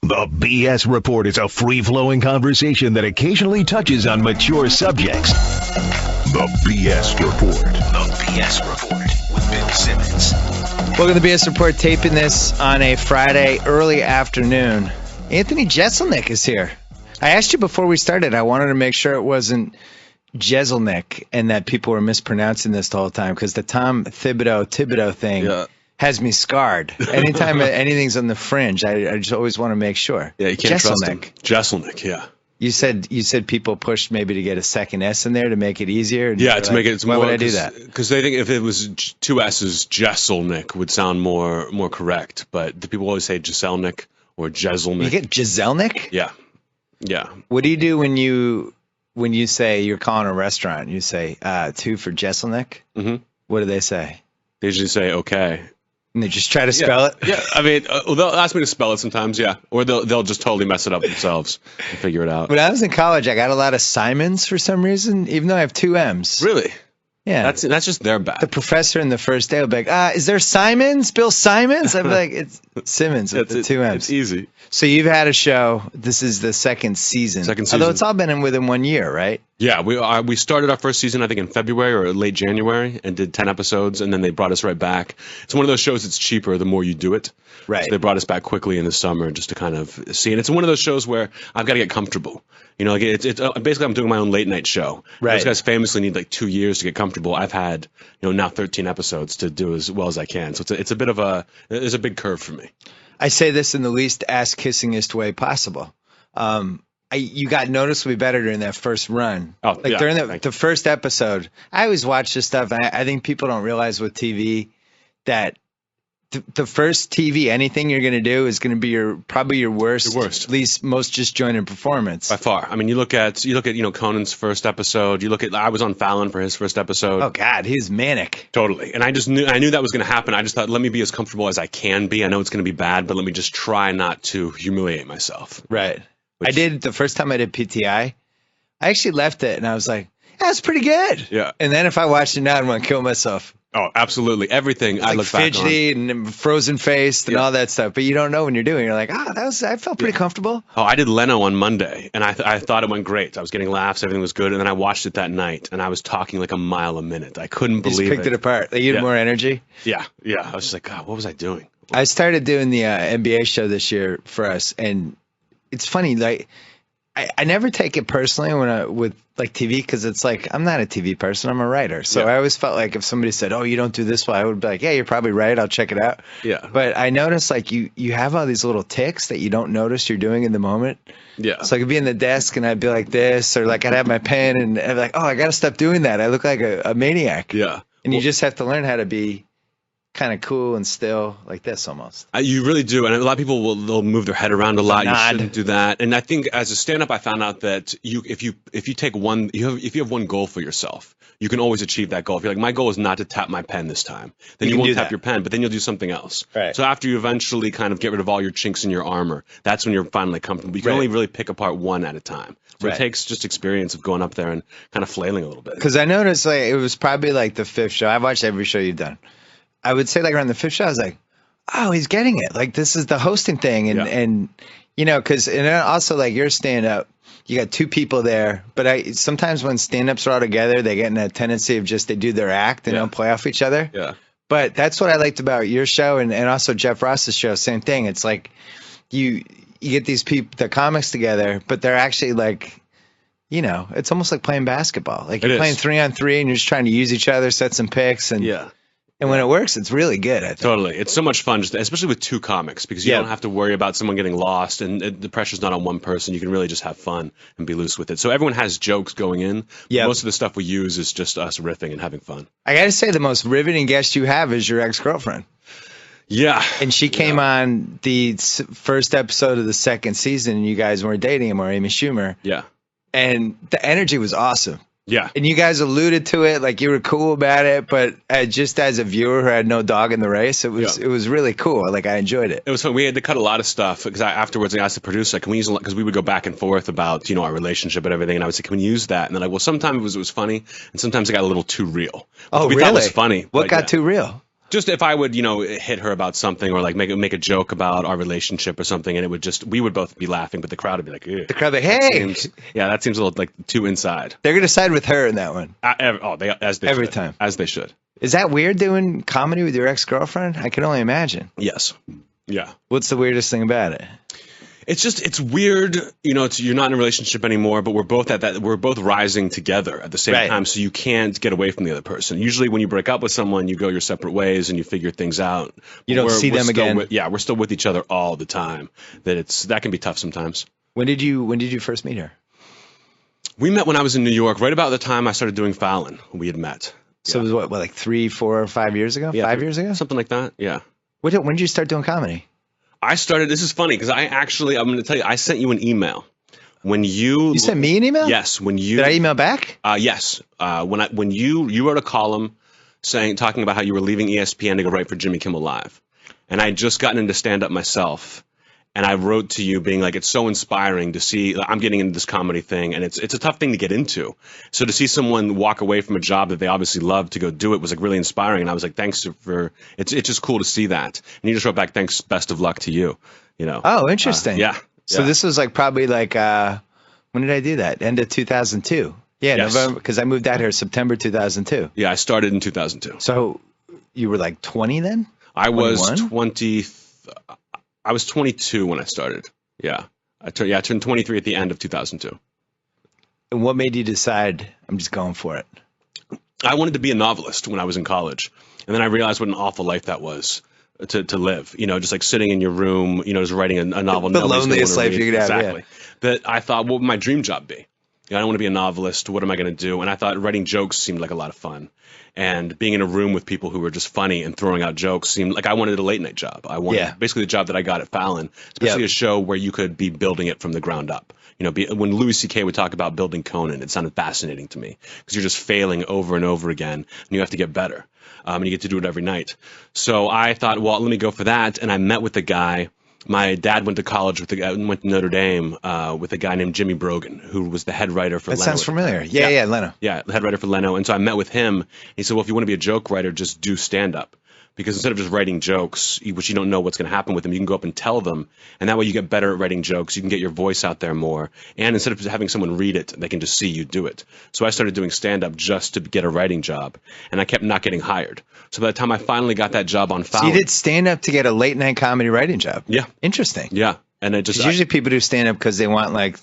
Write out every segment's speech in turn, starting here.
The BS Report is a free-flowing conversation that occasionally touches on mature subjects. The BS Report. The BS Report with Bill Simmons. Welcome to the BS Report, taping this on a Friday early afternoon. Anthony Jeselnik is here. I asked you before we started, I wanted to make sure it wasn't Jeselnik and that people were mispronouncing this the whole time, because the Tom Thibodeau thing has me scarred. Anytime anything's on the fringe, I just always want to make sure. Yeah, you can't trust him. Jeselnik, yeah. You said people pushed maybe to get a second S in there to make it easier. Yeah, to make it. Why would I do that? Because they think if it was two S's, Jeselnik would sound more correct. But the people always say Jeselnik or Jeselnik. You get Jeselnik? Yeah. What do you do when you say you're calling a restaurant? You say 2 for Jeselnik. Mm-hmm. What do they say? They usually say okay. And they just try to spell it? Yeah, I mean, they'll ask me to spell it sometimes, yeah. Or they'll just totally mess it up themselves and figure it out. When I was in college, I got a lot of Simmons for some reason, even though I have 2 M's. Really? Yeah. That's just their bad. The professor in the first day will be like, is there Simmons? Bill Simmons? I'd be like, it's Simmons with the 2 M's. It's easy. So you've had a show. This is the second season. Although it's all been within 1 year, right? Yeah, we started our first season, I think, in February or late January and did 10 episodes, and then they brought us right back. It's one of those shows that's cheaper the more you do it. Right. So they brought us back quickly in the summer just to kind of see. And it's one of those shows where I've got to get comfortable. You know, like it's basically I'm doing my own late night show. Right. Those guys famously need like 2 years to get comfortable. I've had, now 13 episodes to do as well as I can. So it's a bit of there's a big curve for me. I say this in the least ass-kissingest way possible. You got noticeably better during that first run. Oh, yeah, during the first episode. I always watch this stuff, and I think people don't realize with TV that the first TV, anything you're going to do is going to be probably your worst, least most disjointed performance. By far. I mean, you look at Conan's first episode. I was on Fallon for his first episode. Oh God, he's manic. Totally. And I knew that was going to happen. I just thought, let me be as comfortable as I can be. I know it's going to be bad, but let me just try not to humiliate myself. Right. I did the first time I did PTI. I actually left it and I was like, that's pretty good. Yeah. And then if I watched it now, I'd want to kill myself. Oh, absolutely. Everything I look back on. Fidgety and frozen faced and all that stuff. But you don't know when you're doing it. You're like, I felt pretty comfortable. Oh, I did Leno on Monday, and I thought it went great. I was getting laughs. Everything was good. And then I watched it that night, and I was talking like a mile a minute. I couldn't believe it. You just picked it apart. Like, you had more energy? Yeah. I was just like, God, what was I doing? I started doing the NBA show this year for us, and it's funny. Like, I never take it personally with TV, because it's like, I'm not a TV person, I'm a writer. So I always felt like if somebody said, oh, you don't do this well, I would be like, yeah, you're probably right, I'll check it out. Yeah. But I noticed like you have all these little tics that you don't notice you're doing in the moment. Yeah. So I could be in the desk and I'd be like this, or like I'd have my pen and I'd be like, oh, I got to stop doing that. I look like a maniac. Yeah. And you just have to learn how to be kind of cool and still like this almost. You really do. And a lot of people they'll move their head around a lot. Nod. You shouldn't do that. And I think as a stand-up, I found out that if you take if you have one goal for yourself, you can always achieve that goal. If you're like, my goal is not to tap my pen this time, then you won't tap your pen, but then you'll do something else. Right. So after you eventually kind of get rid of all your chinks in your armor, that's when you're finally comfortable. You can only really pick apart one at a time. So it takes just experience of going up there and kind of flailing a little bit. Because I noticed like it was probably like the 5th show. I've watched every show you've done. I would say like around the 5th show, I was like, oh, he's getting it. Like this is the hosting thing. And because also like your stand up, you got 2 people there. But sometimes when stand ups are all together, they get in a tendency of just they do their act and don't play off each other. Yeah. But that's what I liked about your show and also Jeff Ross's show. Same thing. It's like you get these people, the comics together, but they're actually like, it's almost like playing basketball. Like you're playing 3-on-3 and you're just trying to use each other, set some picks. And when it works, it's really good, I think. Totally. It's so much fun, especially with 2 comics, because you don't have to worry about someone getting lost, and the pressure's not on one person. You can really just have fun and be loose with it. So everyone has jokes going in. Yeah. Most of the stuff we use is just us riffing and having fun. I got to say, the most riveting guest you have is your ex-girlfriend. Yeah. And she came on the first episode of the second season, and you guys weren't dating anymore, Amy Schumer. Yeah. And the energy was awesome. Yeah. And you guys alluded to it, like you were cool about it, but just as a viewer who had no dog in the race, it was really cool. Like I enjoyed it. It was fun. We had to cut a lot of stuff because afterwards I asked the producer, can we use, because we would go back and forth about, our relationship and everything. And I would say, can we use that? And they're like, well, sometimes it was funny and sometimes it got a little too real. Oh, we really? thought was funny. What got too real? Just if I would, hit her about something or like make a joke about our relationship or something, and we would both be laughing, but the crowd would be like, ew. The crowd, like, hey, that seems a little like too inside. They're gonna side with her in that one. Every time, as they should. Is that weird doing comedy with your ex-girlfriend? I can only imagine. Yes. Yeah. What's the weirdest thing about it? It's weird, you're not in a relationship anymore, but we're both rising together at the same time, so you can't get away from the other person. Usually when you break up with someone, you go your separate ways and you figure things out. You don't see them again. We're still with each other all the time. That can be tough sometimes. When did you first meet her? We met when I was in New York, right about the time I started doing Fallon. We had met. So it was like 3, 4, 5 years ago? Yeah, 5 years ago? Something like that, yeah. When did you start doing comedy? This is funny because I'm going to tell you, I sent you an email. You sent me an email? Yes. Did I email back? Yes. When you wrote a column talking about how you were leaving ESPN to go write for Jimmy Kimmel Live. And I had just gotten into stand-up myself. And I wrote to you being like, it's so inspiring to see, I'm getting into this comedy thing, and it's a tough thing to get into. So to see someone walk away from a job that they obviously love to go do it was like really inspiring. And I was like, thanks it's just cool to see that. And you just wrote back, thanks, best of luck to you, Oh, interesting. Yeah. So this was like probably like, when did I do that? End of 2002. Yeah, yes. November, because I moved out here September 2002. Yeah, I started in 2002. So you were like 20 then? I was 20. I was 22 when I started. Yeah. I turned 23 at the end of 2002. And what made you decide I'm just going for it? I wanted to be a novelist when I was in college. And then I realized what an awful life that was to live, just like sitting in your room, just writing a novel. The loneliest life you could have. Exactly. Yeah. But I thought, what would my dream job be? I don't want to be a novelist. What am I going to do? And I thought writing jokes seemed like a lot of fun. And being in a room with people who were just funny and throwing out jokes seemed like I wanted a late night job. I wanted basically the job that I got at Fallon, especially a show where you could be building it from the ground up. When Louis C.K. would talk about building Conan, it sounded fascinating to me because you're just failing over and over again and you have to get better. And you get to do it every night. So I thought, well, let me go for that. And I met with a guy. My dad went to college went to Notre Dame with a guy named Jimmy Brogan, who was the head writer for Leno. That sounds familiar. Yeah, Leno. Yeah, the head writer for Leno. And so I met with him. He said, well, if you want to be a joke writer, just do stand-up. Because instead of just writing jokes, which you don't know what's going to happen with them, you can go up and tell them. And that way you get better at writing jokes. You can get your voice out there more. And instead of just having someone read it, they can just see you do it. So I started doing stand-up just to get a writing job. And I kept not getting hired. So by the time I finally got that job on Fallon. So you did stand-up to get a late-night comedy writing job? Yeah. Interesting. Yeah. And it just usually people do stand up because they want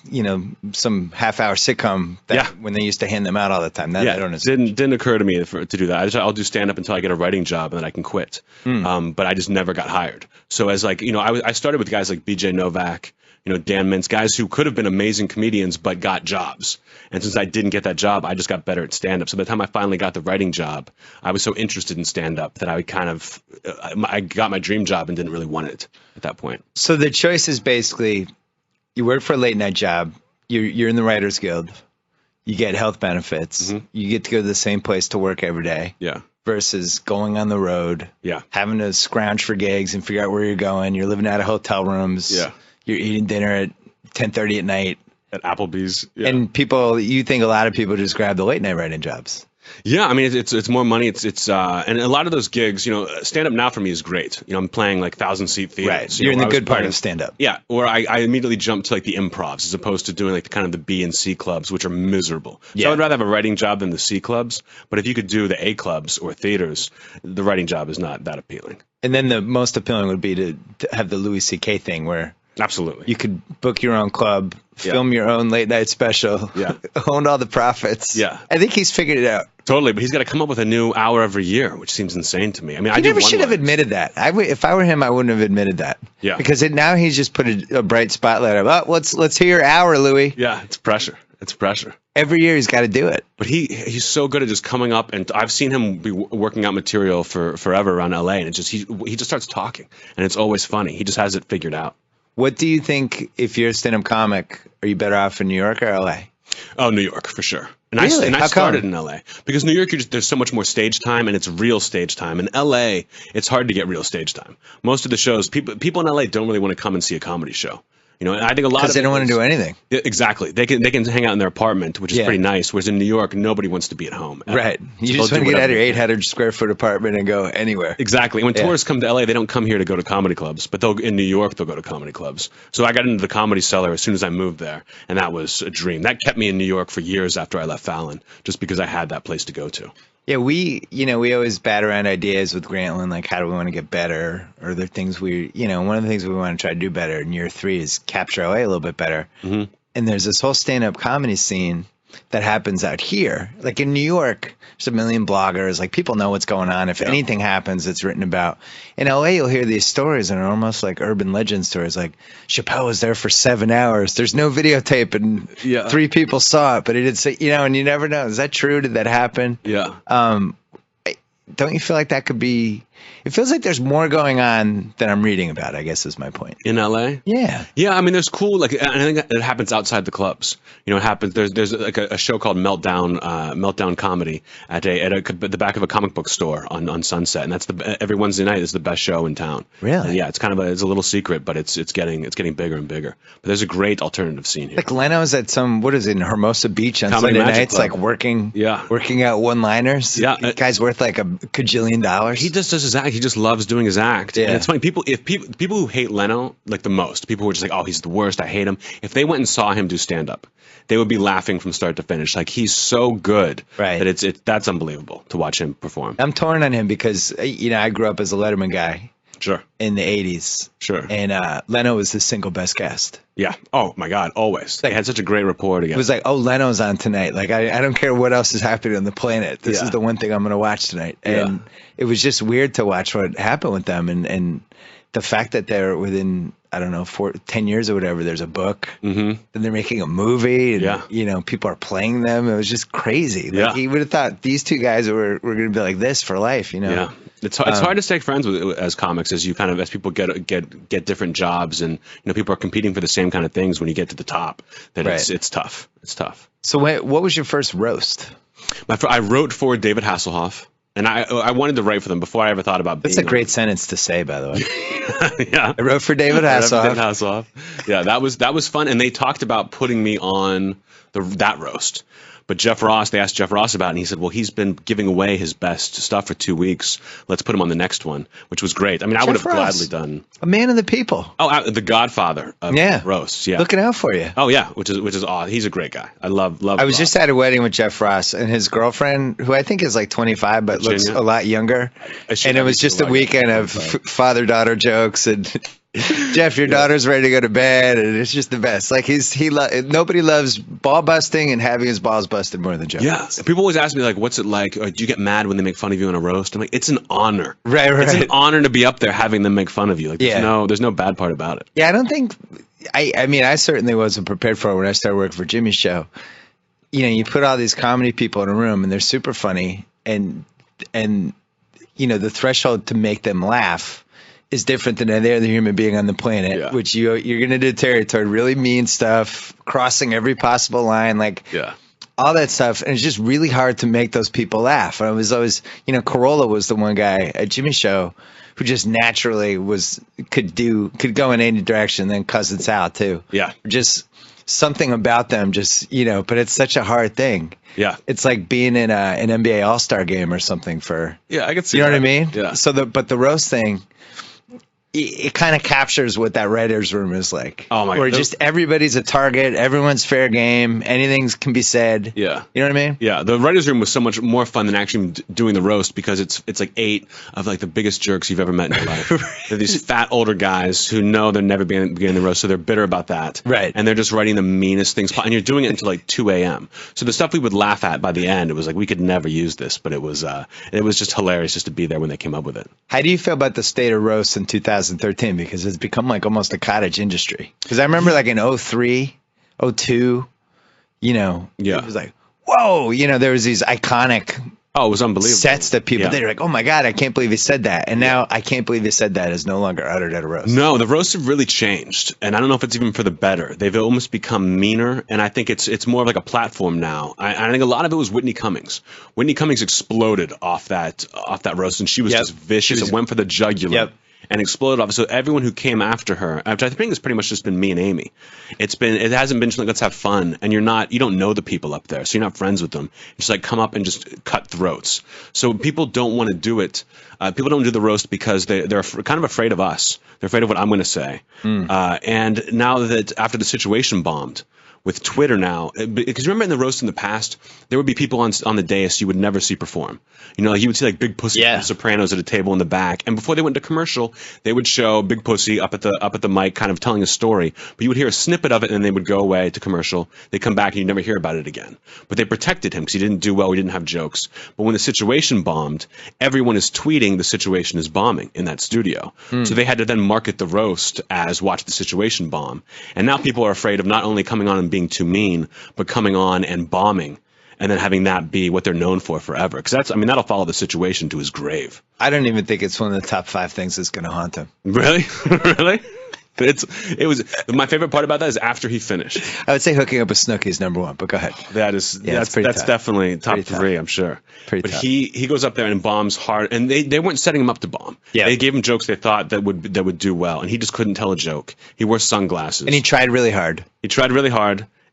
some half-hour sitcom when they used to hand them out all the time. Didn't occur to me to do that. I'll do stand up until I get a writing job and then I can quit. But I just never got hired. So as I started with guys like BJ Novak, Dan Mintz, guys who could have been amazing comedians but got jobs. And since I didn't get that job, I just got better at stand-up. So by the time I finally got the writing job, I was so interested in stand-up that I got my dream job and didn't really want it at that point. So the choice is basically you work for a late-night job, you're in the Writers Guild, you get health benefits, you get to go to the same place to work every day. Yeah. Versus going on the road, having to scrounge for gigs and figure out where you're going. You're living out of hotel rooms. Yeah. You're eating dinner at 10:30 at night at Applebee's. Yeah. And you think a lot of people just grab the late night writing jobs. Yeah, I mean it's more money. It's and a lot of those gigs, stand up now for me is great. I'm playing like 1,000-seat theaters. Right, you're in the good part of stand up. Yeah, or I immediately jump to like the improvs as opposed to doing like kind of the B and C clubs, which are miserable. So I would rather have a writing job than the C clubs. But if you could do the A clubs or theaters, the writing job is not that appealing. And then the most appealing would be to have the Louis C.K. thing where. Absolutely. You could book your own club, film your own late night special, own all the profits. Yeah. I think he's figured it out. Totally, but he's got to come up with a new hour every year, which seems insane to me. I mean, he never should have admitted that. If I were him, I wouldn't have admitted that. Yeah. Because now he's just put a bright spotlight of, let's hear your hour, Louis. Yeah, it's pressure. It's pressure. Every year he's got to do it. But he's so good at just coming up, and I've seen him be working out material for forever around LA, and he just starts talking, and it's always funny. He just has it figured out. What do you think, if you're a stand-up comic, are you better off in New York or LA? Oh, New York, for sure. And really? I started in LA. Because New York, there's so much more stage time, and it's real stage time. In LA, it's hard to get real stage time. Most of the shows, people in LA don't really want to come and see a comedy show. And I think a lot of because they don't want to do anything. Exactly. They can hang out in their apartment, which is pretty nice. Whereas in New York, nobody wants to be at home. Right. You just want to get out of your 800 square foot apartment and go anywhere. Exactly. When tourists come to LA, they don't come here to go to comedy clubs, but in New York, they'll go to comedy clubs. So I got into the Comedy Cellar as soon as I moved there, and that was a dream. That kept me in New York for years after I left Fallon, just because I had that place to go to. Yeah, we always bat around ideas with Grantland, like how do we want to get better? Or are there things one of the things we want to try to do better in year 3 is capture LA a little bit better. Mm-hmm. And there's this whole stand-up comedy scene that happens out here. Like in New York, there's a million bloggers. Like people know what's going on. If anything happens, it's written about. In LA, you'll hear these stories and they're almost like urban legend stories. Like Chappelle was there for 7 hours. There's no videotape and 3 people saw it, but he did say, and you never know. Is that true? Did that happen? Yeah. Don't you feel like that could be? It feels like there's more going on than I'm reading about, I guess is my point. In LA? Yeah. Yeah, I mean, there's cool, I think it happens outside the clubs. It happens, there's like a show called Meltdown Comedy at the back of a comic book store on Sunset. And that's every Wednesday night is the best show in town. Really? And yeah, it's kind of it's a little secret, but it's getting bigger and bigger. But there's a great alternative scene here. Like Leno's at in Hermosa Beach on Comedy Sunday Magic nights, Club. like working out one-liners. Yeah. The guy's worth like $1 kajillion. He just does his act. He just loves doing his act. Yeah. And it's funny. People who hate Leno, like the most, people who are just like, oh, he's the worst. I hate him. If they went and saw him do stand-up, they would be laughing from start to finish. Like he's so good that that's unbelievable to watch him perform. I'm torn on him because, I grew up as a Letterman guy. Sure. In the 80s. Sure. And Leno was the single best guest. Yeah. Oh, my God. Always. They had such a great rapport together. It was like, oh, Leno's on tonight. Like, I don't care what else is happening on the planet. This is the one thing I'm going to watch tonight. And it was just weird to watch what happened with them. And the fact that they're within, 10 years or whatever, there's a book. Mm-hmm. Then they're making a movie. And, people are playing them. It was just crazy. Like, you would have thought these two guys were going to be like this for life, Yeah. It's hard to stay friends with as comics as people get different jobs and people are competing for the same kind of things when you get to the top. That it's tough. It's tough. So what was your first roast? I wrote for David Hasselhoff, and I wanted to write for them before I ever thought about. That's a great sentence to say, by the way. Yeah, I wrote for David Hasselhoff. Yeah, that was fun, and they talked about putting me on that roast. But they asked Jeff Ross about it, and he said, well, he's been giving away his best stuff for 2 weeks. Let's put him on the next one, which was great. I mean, I would have gladly done. A man of the people. Oh, the godfather of roasts. Yeah. Looking out for you. Oh, yeah, which is awesome. He's a great guy. I love I was just at a wedding with Jeff Ross and his girlfriend, who I think is like 25, but looks a lot younger. And it was just a weekend of father-daughter jokes and... Jeff, your daughter's ready to go to bed, and it's just the best. Like nobody loves ball busting and having his balls busted more than Jeff. Yeah, people always ask me like, "What's it like? Or do you get mad when they make fun of you in a roast?" I'm like, "It's an honor. Right. It's an honor to be up there having them make fun of you. Like, there's no bad part about it." Yeah, I don't think. I mean, I certainly wasn't prepared for it when I started working for Jimmy's show. You put all these comedy people in a room, and they're super funny, and the threshold to make them laugh is different than any other human being on the planet, which you're going to do territory, really mean stuff, crossing every possible line, all that stuff. And it's just really hard to make those people laugh. I was always, Corolla was the one guy at Jimmy's show who just naturally could go in any direction. Then Cousin Sal too. Yeah. Just something about them but it's such a hard thing. Yeah. It's like being in an NBA All-Star game or something I could see you know that. what I mean? Yeah. So but the roast thing, it kind of captures what that writer's room is like. Oh my God. Where just everybody's a target, everyone's fair game, anything can be said. Yeah. You know what I mean? Yeah. The writer's room was so much more fun than actually doing the roast because it's like 8 of like the biggest jerks you've ever met in your life. They're these fat older guys who know they're never beginning the roast, so they're bitter about that. Right. And they're just writing the meanest things. And you're doing it until like 2 a.m. So the stuff we would laugh at by the end, it was like we could never use this, but it was just hilarious just to be there when they came up with it. How do you feel about the state of roast in 2013? Because it's become like almost a cottage industry. Because I remember like in 03, 02, it was like, whoa, there was these iconic it was unbelievable sets that people they're like, oh my God, I can't believe he said that. And now I can't believe he said that is no longer uttered at a roast. No, the roasts have really changed. And I don't know if it's even for the better. They've almost become meaner. And I think it's more of like a platform now. I think a lot of it was Whitney Cummings. Whitney Cummings exploded off that roast. And she was just vicious. It went for the jugular. Yep. and exploded off. So everyone who came after her, which I think has pretty much just been me and Amy. It hasn't been just like, let's have fun. And you don't know the people up there, so you're not friends with them. It's like come up and just cut throats. So people don't want to do it. People don't do the roast because they're kind of afraid of us. They're afraid of what I'm going to say. And now that after the situation bombed, with Twitter now, because remember in the roast in the past, there would be people on the dais you would never see perform. Like you would see like Big Pussy from the Sopranos at a table in the back, and before they went to commercial, they would show Big Pussy up at the mic, kind of telling a story. But you would hear a snippet of it, and then they would go away to commercial. They come back, and you never hear about it again. But they protected him because he didn't do well. He didn't have jokes. But when the situation bombed, everyone is tweeting the situation is bombing in that studio. So they had to then market the roast as watch the situation bomb. And now people are afraid of not only coming on and being too mean, but coming on and bombing, and then having that be what they're known for forever. Because that'll follow the situation to his grave. I don't even think it's one of the top 5 things that's going to haunt him. Really? Really? It was my favorite part about that is after he finished. I would say hooking up with Snooki is number 1, but go ahead. That's definitely top 3, I'm sure. But tough. he goes up there and bombs hard, and they weren't setting him up to bomb. Yeah. They gave him jokes they thought that would do well, and he just couldn't tell a joke. He wore sunglasses. And he tried really hard.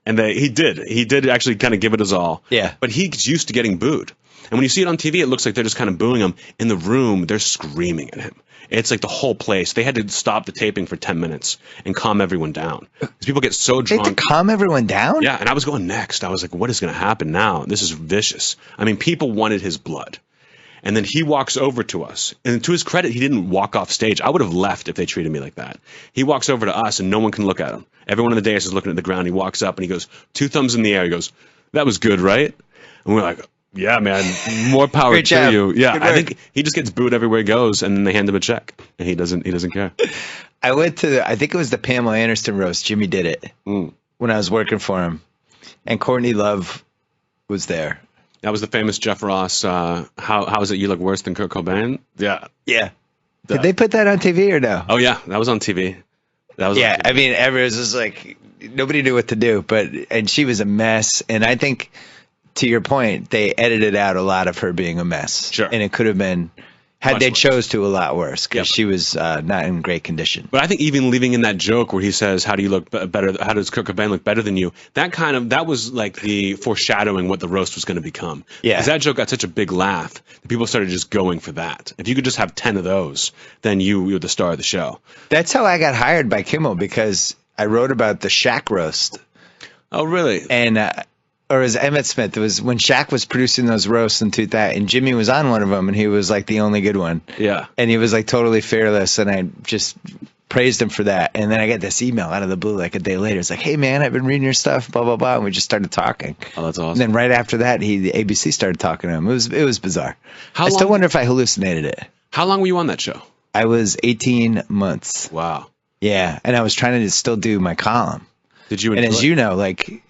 And he did actually kind of give it his all. Yeah. But he's used to getting booed. And when you see it on TV, it looks like they're just kind of booing him. In the room, they're screaming at him. It's like the whole place. They had to stop the taping for 10 minutes and calm everyone down. Because people get so drunk. They had to calm everyone down? Yeah, and I was going next. I was like, what is going to happen now? This is vicious. I mean, people wanted his blood. And then he walks over to us. And to his credit, he didn't walk off stage. I would have left if they treated me like that. He walks over to us, and no one can look at him. Everyone on the dais is looking at the ground. He walks up, and he goes, 2 thumbs in the air. He goes, that was good, right? And we're like, yeah, man, more power to you. Yeah, I think he just gets booed everywhere he goes, and then they hand him a check, and he doesn't care. I went to, I think it was the Pamela Anderson roast. Jimmy did it when I was working for him. And Courtney Love was there. That was the famous Jeff Ross, how is it you look worse than Kurt Cobain? Yeah. Yeah. Did they put that on TV or no? Oh, yeah. That was on TV. I mean, everyone was just like, nobody knew what to do. And she was a mess. And I think, to your point, they edited out a lot of her being a mess. Sure. And it could have been, had they chose to, a lot worse, because she was not in great condition. But I think even leaving in that joke where he says, how do you look better? How does Kurt Cobain look better than you? That was like the foreshadowing what the roast was going to become. Yeah. Because that joke got such a big laugh that people started just going for that. If you could just have 10 of those, then you're the star of the show. That's how I got hired by Kimmel, because I wrote about the Shaq roast. Oh, really? And or as Emmett Smith, it was when Shaq was producing those roasts in 2000, and Jimmy was on one of them, and he was like the only good one. Yeah. And he was like totally fearless, and I just praised him for that. And then I get this email out of the blue like a day later. It's like, hey, man, I've been reading your stuff, blah, blah, blah. And we just started talking. Oh, that's awesome. And then right after that, the ABC started talking to him. It was bizarre. I still wonder if I hallucinated it. How long were you on that show? I was 18 months. Wow. Yeah. And I was trying to still do my column. Did you enjoy and as you know, like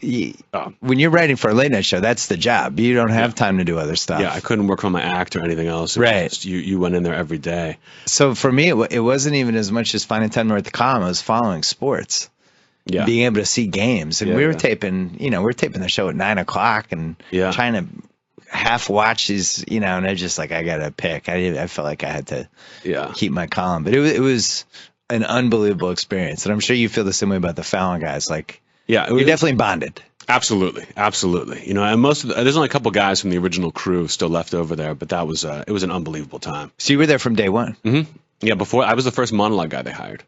when you're writing for a late night show, that's the job. You don't have time to do other stuff. Yeah, I couldn't work on my act or anything else. Right. Just, you went in there every day. So for me, it wasn't even as much as finding time to write the column. I was following sports. Yeah. Being able to see games. And we were taping, the show at 9:00 and trying to half watch these, and I just like, I got to pick. I felt like I had to keep my column. But it was an unbelievable experience, and I'm sure you feel the same way about the Fallon guys. Like, you're definitely bonded. Absolutely. And there's only a couple guys from the original crew still left over there, but that was it was an unbelievable time. So you were there from day one. Mm-hmm. Yeah, before I was the first monologue guy they hired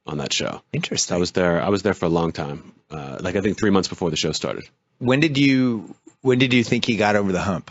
on that show. Interesting. I was there for a long time, like I think 3 months before the show started. When did you think he got over the hump?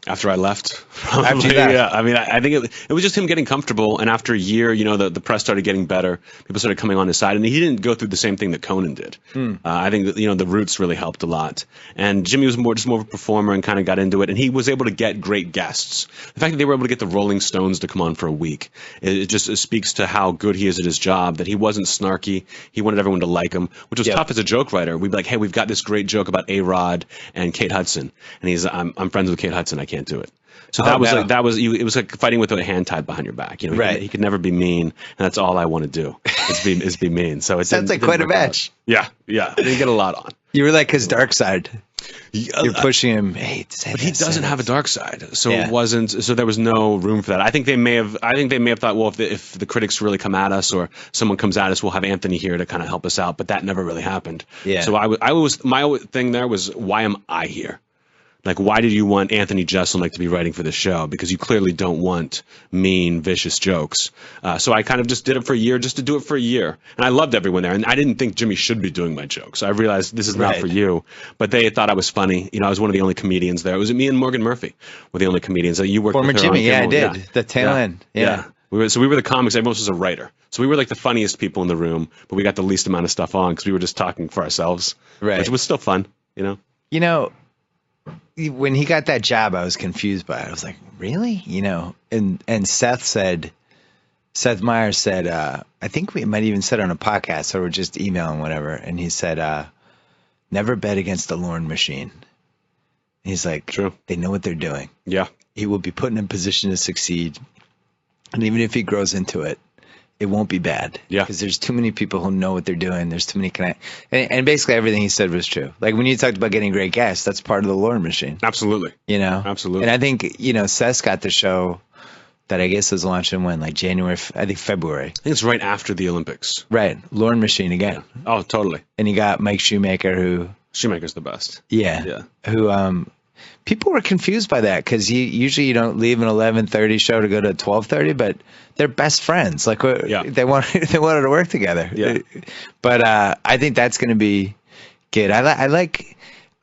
After I left, probably. After you left. Yeah. I mean, I think it was just him getting comfortable. And after a year, the press started getting better. People started coming on his side, and he didn't go through the same thing that Conan did. I think that, the roots really helped a lot. And Jimmy was more of a performer and kind of got into it. And he was able to get great guests. The fact that they were able to get the Rolling Stones to come on for a week, it just speaks to how good he is at his job. That he wasn't snarky. He wanted everyone to like him, which was tough as a joke writer. We'd be like, hey, we've got this great joke about A-Rod and Kate Hudson, and I'm friends with Kate Hudson. I can't do it. So it was like fighting with a hand tied behind your back. He could never be mean, and that's all I want to do is be mean. So it sounds like quite a match. Yeah, they get a lot on. You were like his dark side. You're pushing him. Hey, but he doesn't have a dark side, so it wasn't. So there was no room for that. I think they may have thought, well, if the critics really come at us or someone comes at us, we'll have Anthony here to kind of help us out. But that never really happened. Yeah. So my thing there was, why am I here? Like, why did you want Anthony Jeselnik to be writing for this show? Because you clearly don't want mean, vicious jokes. So I kind of just did it for a year, just to do it for a year. And I loved everyone there. And I didn't think Jimmy should be doing my jokes. I realized this is not for you. But they thought I was funny. You know, I was one of the only comedians there. It was me and Morgan Murphy were the only comedians. You worked Former with her Jimmy, on I did. The tail end. Yeah. We were the comics. Everyone else was a writer. So we were like the funniest people in the room, but we got the least amount of stuff on because we were just talking for ourselves. Right. Which was still fun, you know? You know, when he got that job, I was confused by it. I was like, really? You know, and Seth Meyers said, I think we might even said on a podcast, or we're just emailing, whatever. And he said, never bet against the Lorne machine. And he's like, true. They know what they're doing. Yeah. He will be put in a position to succeed. And even if he grows into it, it won't be bad. Yeah. Because there's too many people who know what they're doing. There's too many and basically everything he said was true. Like when you talked about getting great guests, that's part of the Lorne machine. Absolutely. You know? Absolutely. And I think, you know, Seth got the show that I guess was launching when, like January, I think February. I think it's right after the Olympics. Right. Lorne machine again. Yeah. Oh, totally. And he got Mike Shoemaker, Shoemaker's the best. Yeah. Yeah. Who, people were confused by that because usually you don't leave an 11:30 show to go to a 12:30, but they're best friends. Like they wanted to work together. Yeah. But I think that's going to be good. I like.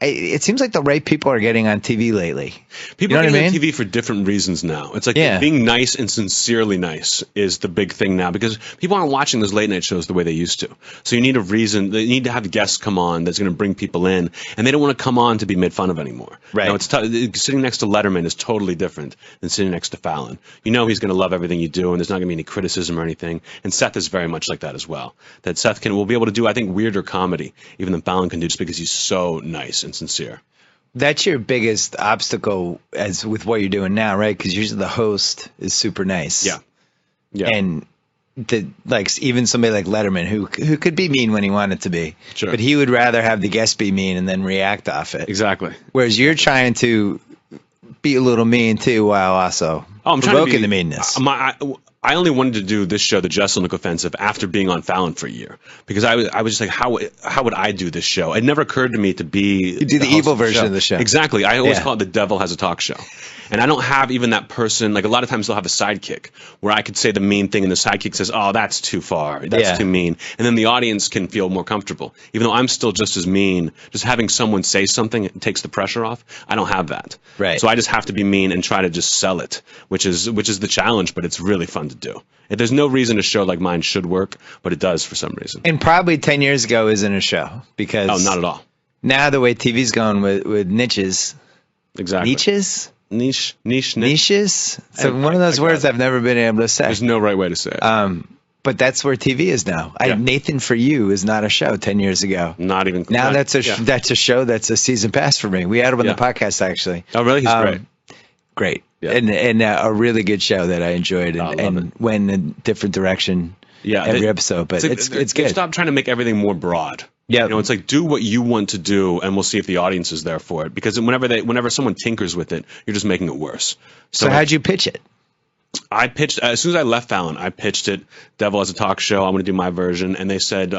It seems like the right people are getting on TV lately. People are getting on TV for different reasons now. It's like being nice and sincerely nice is the big thing now because people aren't watching those late night shows the way they used to. So you need a reason. They need to have guests come on that's going to bring people in, and they don't want to come on to be made fun of anymore. Right. You know, sitting next to Letterman is totally different than sitting next to Fallon. You know he's going to love everything you do, and there's not going to be any criticism or anything. And Seth is very much like that as well. That Seth will be able to do, I think, weirder comedy even than Fallon can do, just because he's so nice and sincere. That's your biggest obstacle as with what you're doing now, right? Because usually the host is super nice. Yeah. Yeah. And even somebody like Letterman who could be mean when he wanted to be. Sure. But he would rather have the guest be mean and then react off it. Exactly. Whereas you're trying to be a little mean too while also provoking the meanness. I only wanted to do this show, the Jeselnik Offensive, after being on Fallon for a year because I was just like, how would I do this show? It never occurred to me to be you do the evil version of the show. Exactly. I always call it the devil has a talk show. And I don't have even that person. Like a lot of times they'll have a sidekick where I could say the mean thing and the sidekick says, oh, that's too far. That's too mean. And then the audience can feel more comfortable. Even though I'm still just as mean, just having someone say something takes the pressure off. I don't have that. Right. So I just have to be mean and try to just sell it, which is the challenge, but it's really fun to do. There's no reason a show like mine should work, but it does for some reason. And probably 10 years ago isn't a show because... Oh, not at all. Now the way TV's going with niches. Exactly. Niches? Niches. So one of those words I've never been able to say. There's no right way to say it. But that's where TV is now. Nathan For You is not a show 10 years ago. Not even. Now that's a show that's a season pass for me. We had him on the podcast actually. Oh really? He's great. Great. Yeah. And a really good show that I enjoyed and went in a different direction every episode. But it's good. Stop trying to make everything more broad. Yeah, you know, it's like do what you want to do, and we'll see if the audience is there for it. Because whenever someone tinkers with it, you're just making it worse. So how'd you pitch it? I pitched as soon as I left Fallon. I pitched it. Devil as a talk show. I'm going to do my version, and they said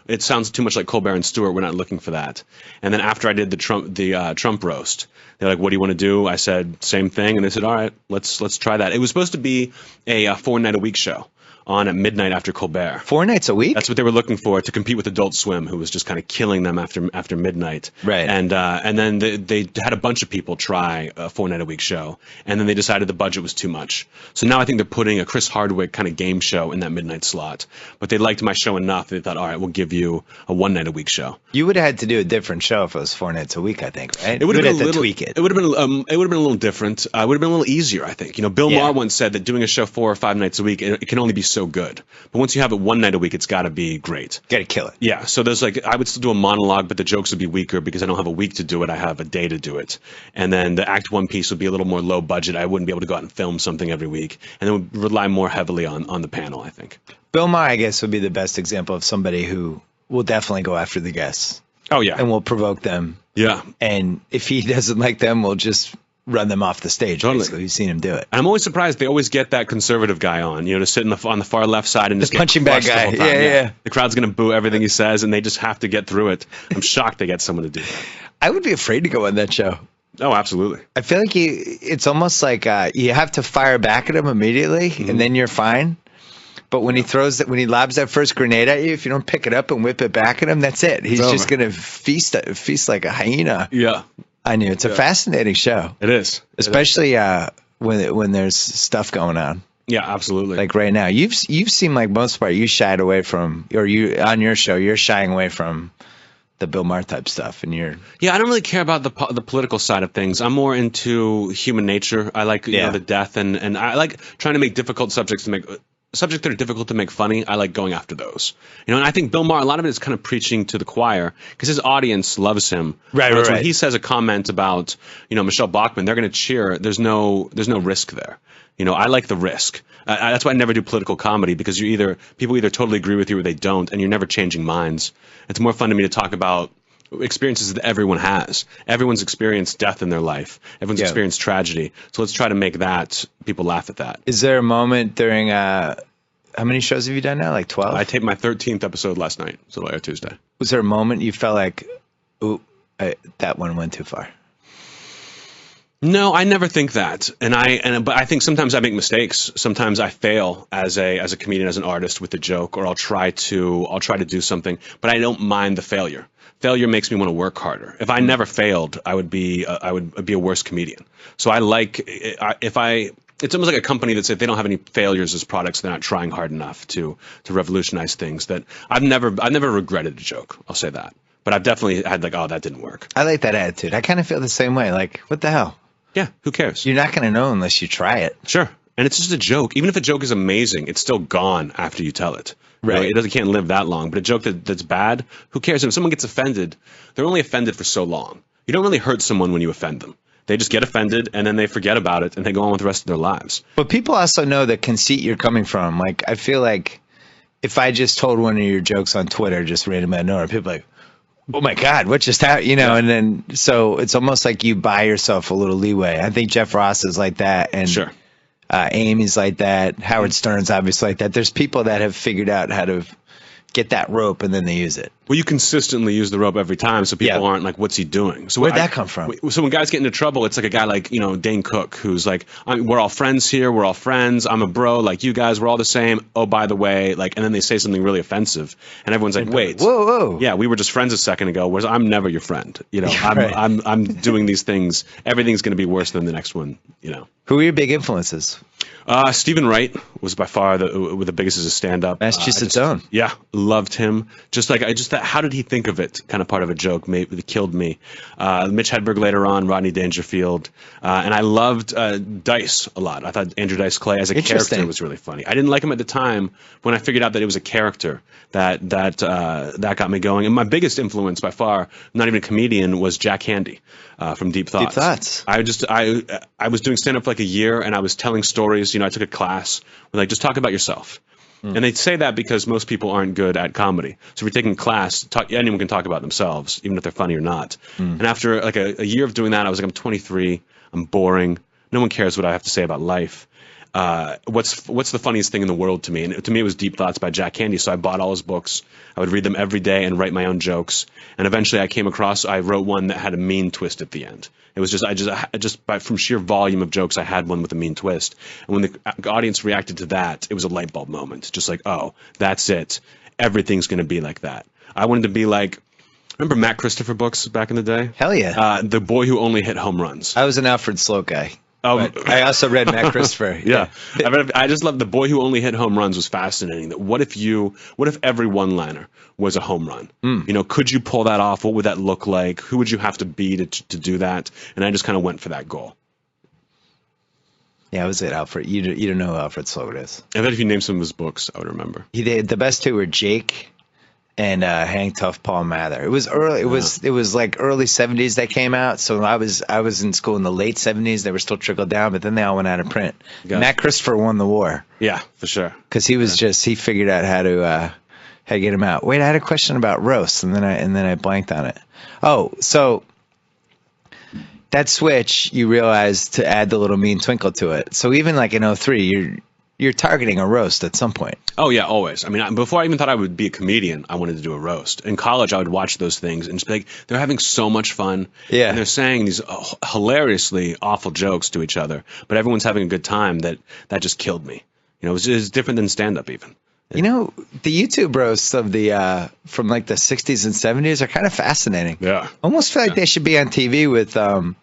it sounds too much like Colbert and Stewart. We're not looking for that. And then after I did the Trump roast, they're like, "What do you want to do?" I said, "Same thing," and they said, "All right, let's try that." It was supposed to be a 4-night-a-week show. On at midnight after Colbert. 4 nights a week? That's what they were looking for to compete with Adult Swim, who was just kind of killing them after midnight. Right. And then they had a bunch of people try a 4-night-a-week show, and then they decided the budget was too much. So now I think they're putting a Chris Hardwick kind of game show in that midnight slot. But they liked my show enough they thought, all right, we'll give you a 1-night-a-week show. You would have had to do a different show if it was 4 nights a week, I think, right? It would have been to tweak it. It would have been a little different. It would have been a little easier, I think. You know, Bill Maher once said that doing a show 4 or 5 nights a week it can only be so good. But once you have it 1 night a week, it's got to be great. Got to kill it. Yeah. So there's I would still do a monologue, but the jokes would be weaker because I don't have a week to do it. I have a day to do it. And then the Act 1 piece would be a little more low budget. I wouldn't be able to go out and film something every week. And then would rely more heavily on the panel, I think. Bill Maher, I guess, would be the best example of somebody who will definitely go after the guests. Oh, yeah. And we'll provoke them. Yeah. And if he doesn't like them, we'll just run them off the stage. Totally. Basically, we've seen him do it. I'm always surprised they always get that conservative guy on, to sit on the far left side and just the punching bag guy. Yeah. The crowd's going to boo everything he says, and they just have to get through it. I'm shocked they get someone to do that. I would be afraid to go on that show. Oh, absolutely. I feel like it's almost like you have to fire back at him immediately, and then you're fine. But when he lobs that first grenade at you, if you don't pick it up and whip it back at him, that's it. He's just going to feast like a hyena. Yeah. I knew. It's a fascinating show. It is. Especially when there's stuff going on. Yeah, absolutely. Like right now. You've seemed like most part you shied away from, or you on your show, you're shying away from the Bill Maher type stuff. And I don't really care about the political side of things. I'm more into human nature. I like the death, and I like trying to make difficult subjects that are difficult to make funny. I like going after those, and I think Bill Maher, a lot of it is kind of preaching to the choir because his audience loves him. Right. When he says a comment about, Michelle Bachmann, they're going to cheer. There's no risk there. I like the risk. That's why I never do political comedy, because people either totally agree with you or they don't, and you're never changing minds. It's more fun to me to talk about experiences that everyone has. Everyone's experienced death in their life. Everyone's experienced tragedy. So let's try to make people laugh at that. Is there a moment during how many shows have you done now? Like 12? I taped my 13th episode last night, so it'll air Tuesday. Was there a moment you felt like, ooh, that one went too far? No, I never think that. But I think sometimes I make mistakes. Sometimes I fail as a comedian, as an artist with a joke, or I'll try to do something, but I don't mind the failure. Failure makes me want to work harder. If I never failed, I would be a worse comedian. So I like it's almost like a company that said they don't have any failures as products. They're not trying hard enough to revolutionize things. That I've never regretted a joke. I'll say that. But I've definitely had that didn't work. I like that attitude. I kind of feel the same way. Like, what the hell? Yeah, who cares? You're not going to know unless you try it. Sure. And it's just a joke. Even if a joke is amazing, it's still gone after you tell it. Right. It can't live that long. But a joke that's bad, who cares? If someone gets offended, they're only offended for so long. You don't really hurt someone when you offend them. They just get offended, and then they forget about it, and they go on with the rest of their lives. But people also know the conceit you're coming from. Like, I feel like if I just told one of your jokes on Twitter, just randomly out of nowhere, people are like, oh my God, what just happened? And then so it's almost like you buy yourself a little leeway. I think Jeff Ross is like that, and sure. Amy's like that. Howard Stern's obviously like that. There's people that have figured out how to get that rope, and then they use it. Well, you consistently use the rope every time, so people aren't like, what's he doing? So where'd that come from? So when guys get into trouble, it's like a guy like, Dane Cook, who's like, we're all friends here. We're all friends. I'm a bro like you guys. We're all the same. Oh, by the way, and then they say something really offensive, and everyone's like, wait. Whoa. Yeah, we were just friends a second ago, whereas I'm never your friend. Right. I'm doing these things. Everything's going to be worse than the next one, Who are your big influences? Stephen Wright was by far the biggest as a stand-up. Massachusetts own. Yeah, loved him. How did he think of it? Kind of part of a joke. Maybe it killed me. Mitch Hedberg later on, Rodney Dangerfield, and I loved Dice a lot. I thought Andrew Dice Clay as a character was really funny. I didn't like him at the time. When I figured out that it was a character, that got me going. And my biggest influence by far, not even a comedian, was Jack Handy from Deep Thoughts. Deep Thoughts. I was doing stand-up for like a year, and I was telling stories. I took a class where just talk about yourself. And they say that because most people aren't good at comedy. So if you're taking a class, anyone can talk about themselves, even if they're funny or not. And after like a year of doing that, I was like, I'm 23, I'm boring. No one cares what I have to say about life. What's the funniest thing in the world to me? And to me, it was Deep Thoughts by Jack Handy. So I bought all his books. I would read them every day and write my own jokes. And eventually I wrote one that had a mean twist at the end. It was from sheer volume of jokes, I had one with a mean twist. And when the audience reacted to that, it was a light bulb moment. Just like, oh, that's it. Everything's going to be like that. I wanted to be like, remember Matt Christopher books back in the day? Hell yeah. The boy who only hit home runs. I was an Alfred Sloat guy. I also read Matt Christopher. Yeah. I just love The Boy Who Only Hit Home Runs was fascinating. That what if every one-liner was a home run? Could you pull that off? What would that look like? Who would you have to be to do that? And I just kind of went for that goal. Yeah, I was at Alfred. You don't know who Alfred Sloat is. I bet if you named some of his books, I would remember. The best two were Jake and Hank Tough Paul Mather. It was early. It was like early 70s that came out. So I was in school in the late 70s. They were still trickled down, but then they all went out of print. Matt Christopher won the war. Yeah, for sure. Because he was he figured out how to how to get them out. Wait, I had a question about roasts, and then I blanked on it. Oh, so that switch, you realized to add the little mean twinkle to it. So even like in 03, you're targeting a roast at some point. Oh, yeah, always. I mean, before I even thought I would be a comedian, I wanted to do a roast. In college, I would watch those things and just be like, they're having so much fun. Yeah. And they're saying these hilariously awful jokes to each other, but everyone's having a good time. That just killed me. You know, it's different than stand-up even. You know, the YouTube roasts of the from like the 60s and 70s are kind of fascinating. Yeah. Almost feel like they should be on TV with like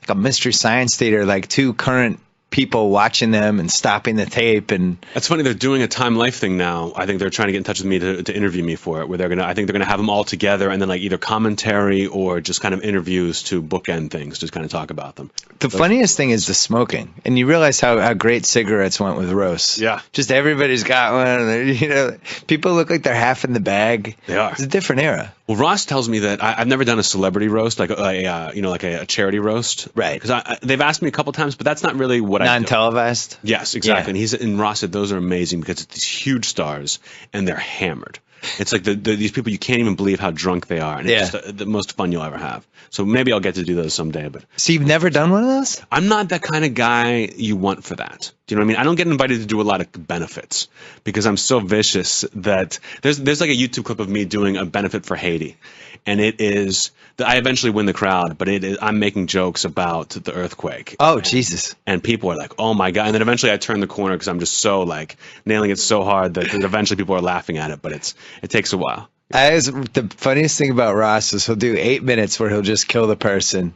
a Mystery Science Theater, like two current people watching them and stopping the tape. And that's funny. They're doing a Time Life thing now. I think they're trying to get in touch with me to interview me for it, where I think they're gonna have them all together and then like either commentary or just kind of interviews to bookend things, just kind of talk about them. The funniest thing is the smoking, and you realize how great cigarettes went with roasts. Yeah, just everybody's got one. And you know, people look like they're half in the bag. They are. It's a different era. Well, Ross tells me that I've never done a celebrity roast, like a charity roast, right? Because they've asked me a couple times, but that's not really what I do. Non-televised. Yes, exactly. Yeah. And Ross said those are amazing because it's these huge stars and they're hammered. It's like these people, you can't even believe how drunk they are, and it's just the most fun you'll ever have. So maybe I'll get to do those someday. But so you've never done one of those? I'm not that kind of guy you want for that. Do you know what I mean? I don't get invited to do a lot of benefits because I'm so vicious that there's like a YouTube clip of me doing a benefit for Haiti, and it is that I eventually win the crowd, but I'm making jokes about the earthquake. Oh, Jesus. And people are like, oh my God. And then eventually I turn the corner because I'm just so like nailing it so hard that eventually people are laughing at it, but it takes a while. The funniest thing about Ross is he'll do 8 minutes where he'll just kill the person.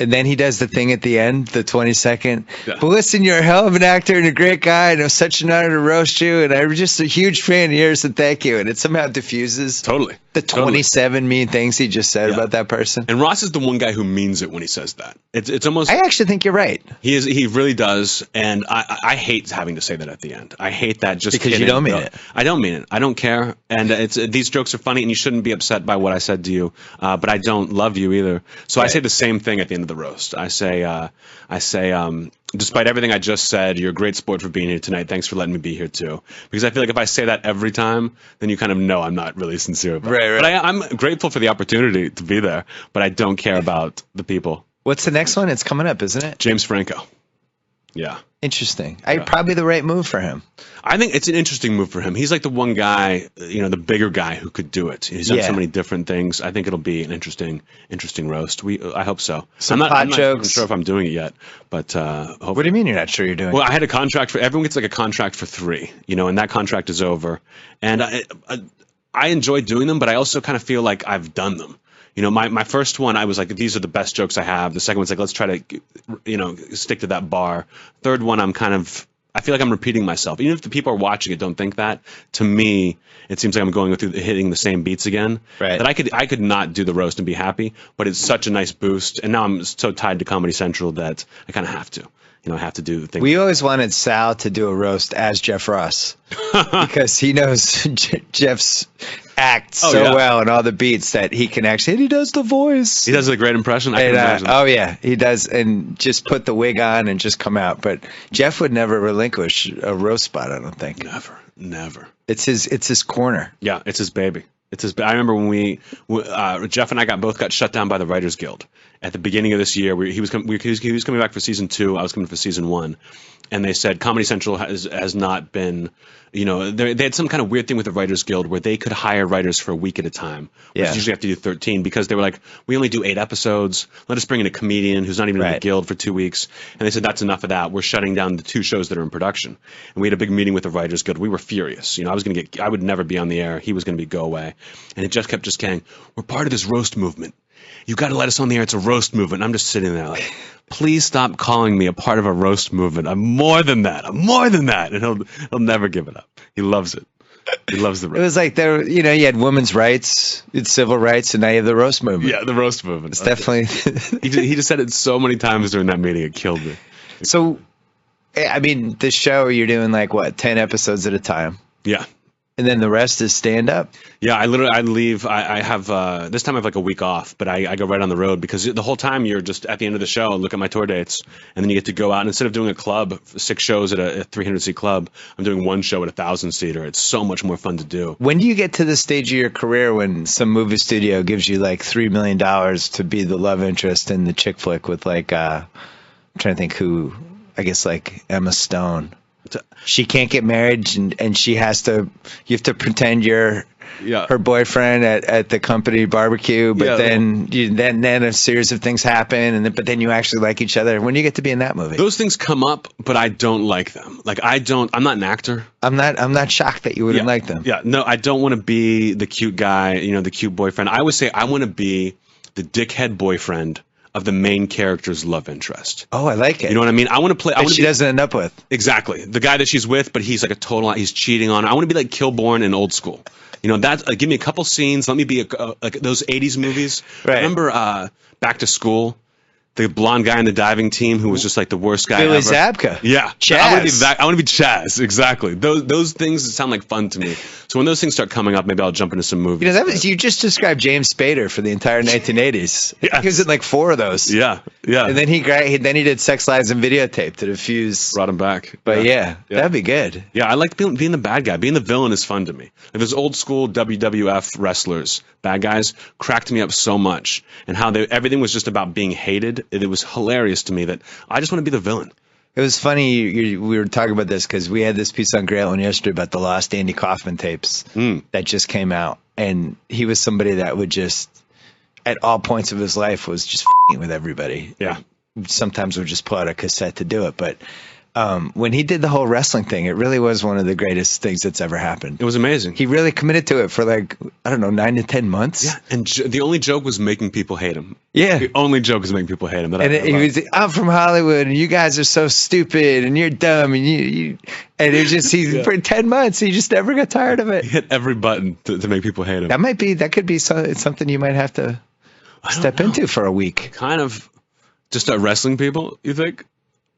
And then he does the thing at the end, the 20-second. Yeah. But listen, you're a hell of an actor and a great guy, and it was such an honor to roast you. And I'm just a huge fan of yours, and thank you. And it somehow diffuses the 27 mean things he just said about that person. And Ross is the one guy who means it when he says that. It's almost. I actually think you're right. He is. He really does. And I hate having to say that at the end. I hate that just because you don't mean it. I don't mean it. I don't care. And these jokes are funny, and you shouldn't be upset by what I said to you. But I don't love you either. So I say the same thing at the end of the roast. I say, despite everything I just said, you're a great sport for being here tonight. Thanks for letting me be here too. Because I feel like if I say that every time, then you kind of know I'm not really sincere about it. Right. But I'm grateful for the opportunity to be there, but I don't care about the people. What's the next one? It's coming up, isn't it? James Franco. Yeah. Interesting. Probably the right move for him. I think it's an interesting move for him. He's like the one guy, the bigger guy who could do it. He's done so many different things. I think it'll be an interesting roast. I hope so. I'm not even sure if I'm doing it yet, but hopefully. What do you mean you're not sure you're doing it? Well, I had a contract everyone gets like a contract for 3, and that contract is over. And I enjoy doing them, but I also kind of feel like I've done them. My first one, I was like, these are the best jokes I have. The second one's like, let's try to, stick to that bar. Third one, I feel like I'm repeating myself. Even if the people are watching it don't think that, to me, it seems like I'm going through hitting the same beats again. Right. That I could not do the roast and be happy, but it's such a nice boost. And now I'm so tied to Comedy Central that I kind of have to. I have to do the thing. We always wanted Sal to do a roast as Jeff Ross because he knows Jeff's act so well and all the beats that he can actually. And he does the voice. He does a great impression. I can imagine. Oh yeah, he does, and just put the wig on and just come out. But Jeff would never relinquish a roast spot. I don't think. Never. It's his corner. Yeah, it's his baby. I remember when Jeff and I both got shut down by the Writers Guild at the beginning of this year. He was coming back for season 2. I was coming for season 1, and they said Comedy Central has not been. They had some kind of weird thing with the Writers Guild where they could hire writers for a week at a time. Yeah. Usually have to do 13 because they were like, we only do 8 episodes. Let us bring in a comedian who's not even in the guild for 2 weeks. And they said, that's enough of that. We're shutting down the 2 shows that are in production. And we had a big meeting with the Writers Guild. We were furious. I would never be on the air. He was going to be go away. And it just kept saying, we're part of this roast movement. You got to let us on the air. It's a roast movement. And I'm just sitting there like, please stop calling me a part of a roast movement. I'm more than that. And he'll never give it up. He loves it. He loves the roast. It was like you had women's rights, you had civil rights, and now you have the roast movement. Yeah, the roast movement. It's definitely. He just said it so many times during that meeting. It killed me. So, I mean, the show, you're doing 10 episodes at a time. Yeah. And then the rest is stand up. Yeah, I leave. I have this time I have like a week off, but I go right on the road because the whole time you're just at the end of the show, look at my tour dates, and then you get to go out. And instead of doing a club, 6 shows at a 300-seat club, I'm doing 1 show at a 1,000-seater. It's so much more fun to do. When do you get to the stage of your career when some movie studio gives you like $3 million to be the love interest in the chick flick with like I'm trying to think who, I guess like Emma Stone. She can't get married, and she has to. You have to pretend you're her boyfriend at the company barbecue. But then a series of things happen, but then you actually like each other. When do you get to be in that movie? Those things come up, but I don't like them. Like I'm not an actor. I'm not shocked that you wouldn't like them. Yeah, no, I don't want to be the cute guy. The cute boyfriend. I always say I want to be the dickhead boyfriend of the main character's love interest. Oh, I like it. You know what I mean? I want to play. That she doesn't end up with. Exactly. The guy that she's with, but he's like he's cheating on her. I want to be like Kilborn in Old School. That's give me a couple scenes. Let me be like those 80s movies. Right. Remember Back to School? The blonde guy in the diving team who was just like the worst guy Billy ever. Zabka. Yeah. Chaz. I want to be Chaz. Exactly. Those things sound like fun to me. So when those things start coming up, maybe I'll jump into some movies. You just described James Spader for the entire 1980s. Yes. He was in like 4 of those. Yeah. Yeah. And then he did Sex Lies and Videotape to diffuse. Brought him back. But that'd be good. Yeah, I like being the bad guy. Being the villain is fun to me. Like those old school WWF wrestlers, bad guys, cracked me up so much. And how everything was just about being hated. It was hilarious to me that I just want to be the villain. It was funny. We were talking about this because we had this piece on Grantland yesterday about the lost Andy Kaufman tapes that just came out. And he was somebody that would just, at all points of his life, was just f***ing with everybody. Yeah. Sometimes would just pull out a cassette to do it. But when he did the whole wrestling thing, it really was one of the greatest things that's ever happened. It was amazing. He really committed to it for 9 to 10 months. Yeah, and the only joke was making people hate him. Yeah. The only joke is making people hate him. I'm from Hollywood, and you guys are so stupid, and you're dumb, and and it was just for 10 months, he just never got tired of it. He hit every button to make people hate him. That could be something you might have to step into for a week. Kind of just start wrestling people, you think?